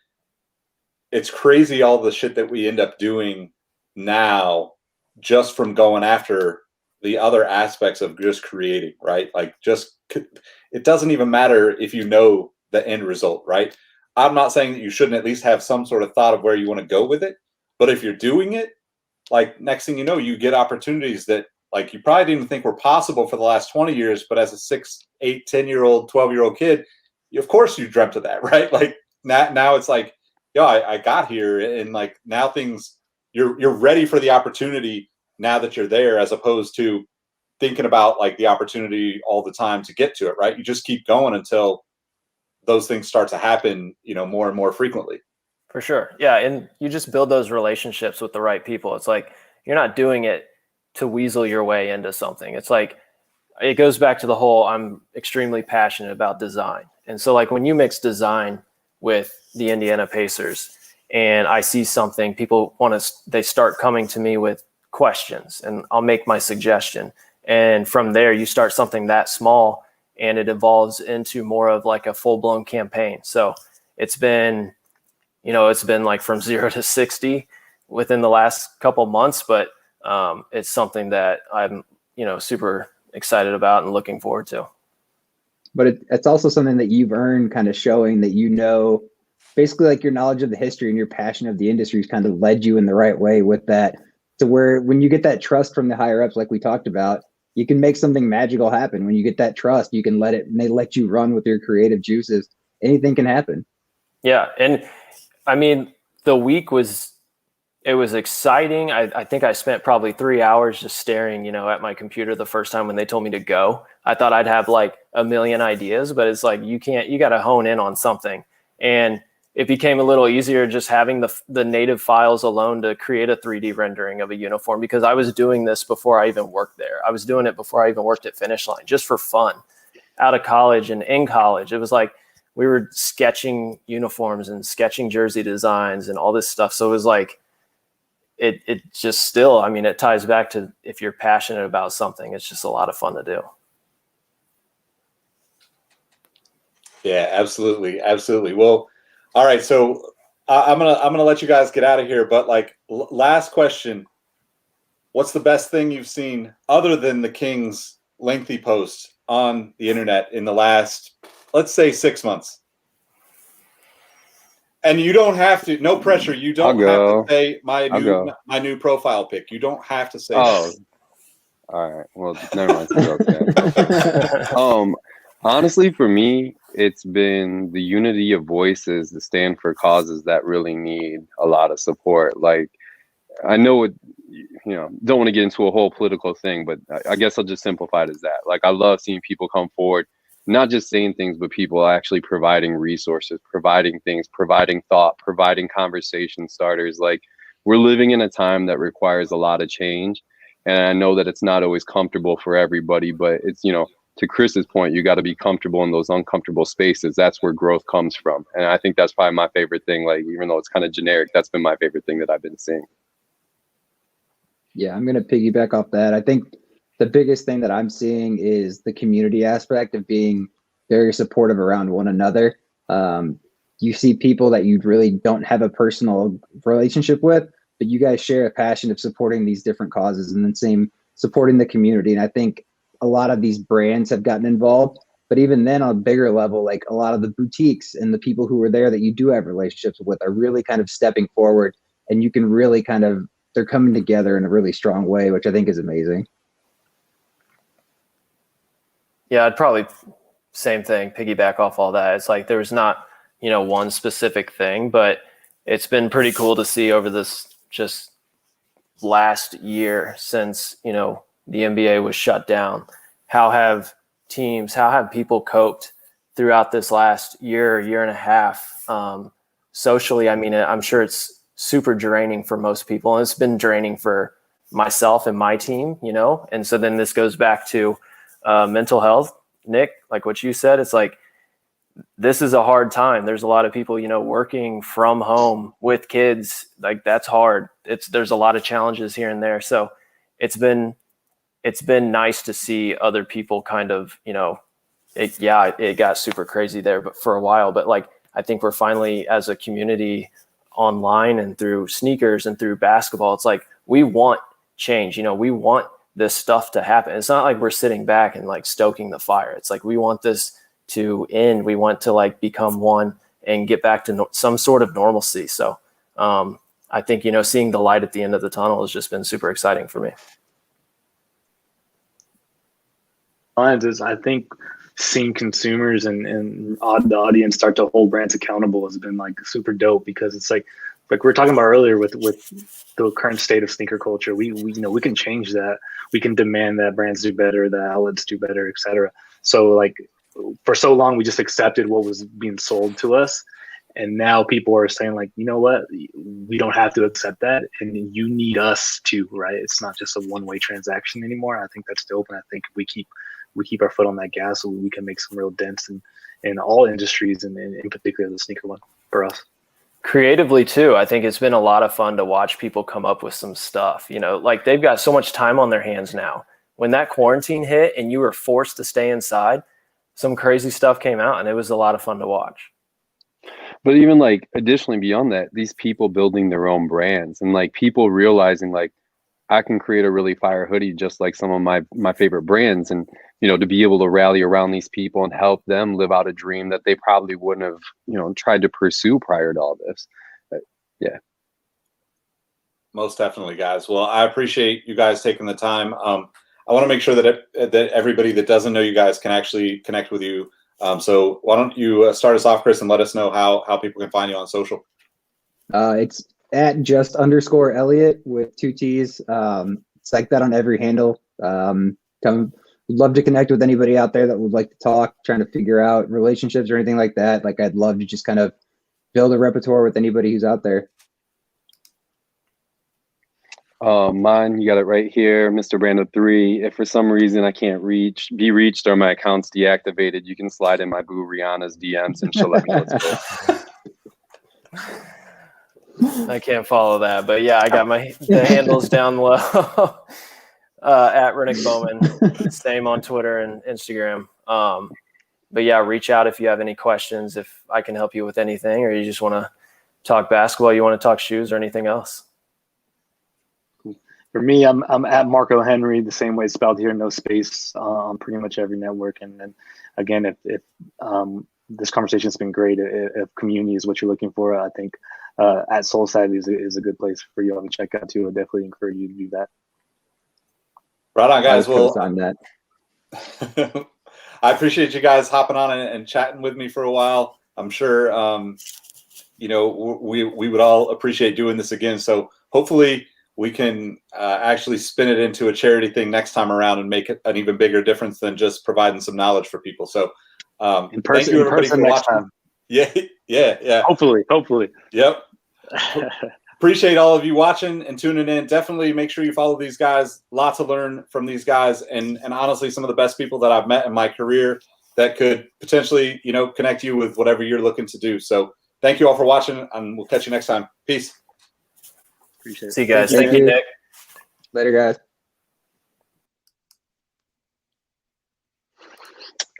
it's crazy all the shit that we end up doing now just from going after the other aspects of just creating, right? Like it doesn't even matter if you know the end result, right? I'm not saying that you shouldn't at least have some sort of thought of where you want to go with it, but if you're doing it, like next thing you know, you get opportunities that like you probably didn't even think were possible for the last 20 years, but as a 6, 8, 10-year-old, 12-year-old kid, of course you dreamt of that, right? Like now it's like, I got here, and like now things, you're ready for the opportunity now that you're there, as opposed to thinking about like the opportunity all the time to get to it, right? You just keep going until those things start to happen, more and more frequently. For sure. Yeah. And you just build those relationships with the right people. It's like, you're not doing it to weasel your way into something. It's like, it goes back to the whole, I'm extremely passionate about design. And so like when you mix design with the Indiana Pacers and I see something, people they start coming to me with questions, and I'll make my suggestion. And from there you start something that small, and it evolves into more of like a full blown campaign. So it's been like from 0 to 60 within the last couple months, but it's something that I'm, super excited about and looking forward to. But it's also something that you've earned, kind of showing that, basically like your knowledge of the history and your passion of the industry has kind of led you in the right way with that, to where when you get that trust from the higher ups, like we talked about, you can make something magical happen. When you get that trust, you can let it, and they let you run with your creative juices. Anything can happen. Yeah. And I mean, the week was It was exciting. I think I spent probably 3 hours just staring, at my computer the first time when they told me to go. I thought I'd have like a million ideas, but it's like you got to hone in on something. And it became a little easier just having the native files alone to create a 3D rendering of a uniform, because I was doing this before I even worked there. I was doing it before I even worked at Finish Line, just for fun, out of college and in college. It was like we were sketching uniforms and sketching jersey designs and all this stuff. So it was like, it just still, I mean, it ties back to if you're passionate about something, it's just a lot of fun to do. Yeah, absolutely. Absolutely. Well, all right. So I'm going to let you guys get out of here, but like last question, what's the best thing you've seen other than the Kings lengthy post on the internet in the last, let's say 6 months? And you don't have to, no pressure. You don't have to say my new profile pic. You don't have to say that. All right. Well, never mind. Honestly, for me, it's been the unity of voices to stand for causes that really need a lot of support. Like, I know it, don't want to get into a whole political thing, but I guess I'll just simplify it as that. Like, I love seeing people come forward, not just saying things, but people actually providing resources, providing things, providing thought, providing conversation starters. Like, we're living in a time that requires a lot of change. And I know that it's not always comfortable for everybody, but it's, to Chris's point, you got to be comfortable in those uncomfortable spaces. That's where growth comes from. And I think that's probably my favorite thing. Like, even though it's kind of generic, that's been my favorite thing that I've been seeing. Yeah, I'm going to piggyback off that. I think the biggest thing that I'm seeing is the community aspect of being very supportive around one another. You see people that you really don't have a personal relationship with, but you guys share a passion of supporting these different causes, and then same supporting the community. And I think a lot of these brands have gotten involved, but even then on a bigger level, like a lot of the boutiques and the people who are there that you do have relationships with are really kind of stepping forward, and you can really they're coming together in a really strong way, which I think is amazing. Yeah, I'd probably same thing, piggyback off all that. It's like there's not, one specific thing, but it's been pretty cool to see over this just last year since, the NBA was shut down. How have people coped throughout this last year and a half? Socially, I mean, I'm sure it's super draining for most people, and it's been draining for myself and my team, and so then this goes back to mental health. Nick, like what you said, it's like this is a hard time. There's a lot of people, working from home with kids. Like, that's hard. There's a lot of challenges here and there. So it's been nice to see other people kind of, it got super crazy there, but for a while, but like, I think we're finally, as a community online and through sneakers and through basketball, it's like, we want change. We want this stuff to happen. It's not like we're sitting back and like stoking the fire. It's like, we want this to end. We want to like become one and get back to some sort of normalcy. So I think, seeing the light at the end of the tunnel has just been super exciting for me. I think seeing consumers and the audience start to hold brands accountable has been like super dope, because it's like we were talking about earlier with the current state of sneaker culture. We can change that. We can demand that brands do better, that outlets do better, etc. So like, for so long, we just accepted what was being sold to us. And now people are saying like, you know what, we don't have to accept that. And you need us to, right? It's not just a one-way transaction anymore. I think that's dope. And I think we keep our foot on that gas, so we can make some real dents in all industries, and in particular the sneaker one for us. Creatively too, I think it's been a lot of fun to watch people come up with some stuff. Like, they've got so much time on their hands now. When that quarantine hit and you were forced to stay inside, some crazy stuff came out, and it was a lot of fun to watch. But even like additionally beyond that, these people building their own brands, and like people realizing like, I can create a really fire hoodie just like some of my favorite brands, and to be able to rally around these people and help them live out a dream that they probably wouldn't have tried to pursue prior to all this. Yeah, most definitely, guys. Well, I appreciate you guys taking the time. I want to make sure that everybody that doesn't know you guys can actually connect with you. So why don't you start us off, Chris, and let us know how people can find you on social. It's at @just_Elliott with 2 T's. It's like that on every handle. Would love to connect with anybody out there that would like to talk, trying to figure out relationships or anything like that. Like, I'd love to just kind of build a repertoire with anybody who's out there. Mine, you got it right here, Mr. Brando3. If for some reason I can't be reached or my account's deactivated, you can slide in my boo Rihanna's DMs and she'll let me know what's good. I can't follow that, but yeah, I got the handles down low. At Renick Bowman, same on Twitter and Instagram. But yeah, reach out if you have any questions, if I can help you with anything, or you just want to talk basketball, you want to talk shoes or anything else. For me, I'm at Marco Henry, the same way it's spelled here, no space, on pretty much every network. And then again, if this conversation has been great, if community is what you're looking for, I think at Soulside is a good place for you all to check out too. I definitely encourage you to do that. Right on, guys. Well, on that. I appreciate you guys hopping on and chatting with me for a while. I'm sure, we would all appreciate doing this again. So hopefully we can actually spin it into a charity thing next time around and make it an even bigger difference than just providing some knowledge for people. So in person, thank you everybody for next watching. time. Yeah. Hopefully. Yep. Appreciate all of you watching and tuning in. Definitely make sure you follow these guys. Lots to learn from these guys, and honestly, some of the best people that I've met in my career that could potentially, connect you with whatever you're looking to do. So thank you all for watching, and we'll catch you next time. Peace. Appreciate it. See you guys. Thank Thank you, you. Nick. Later, guys.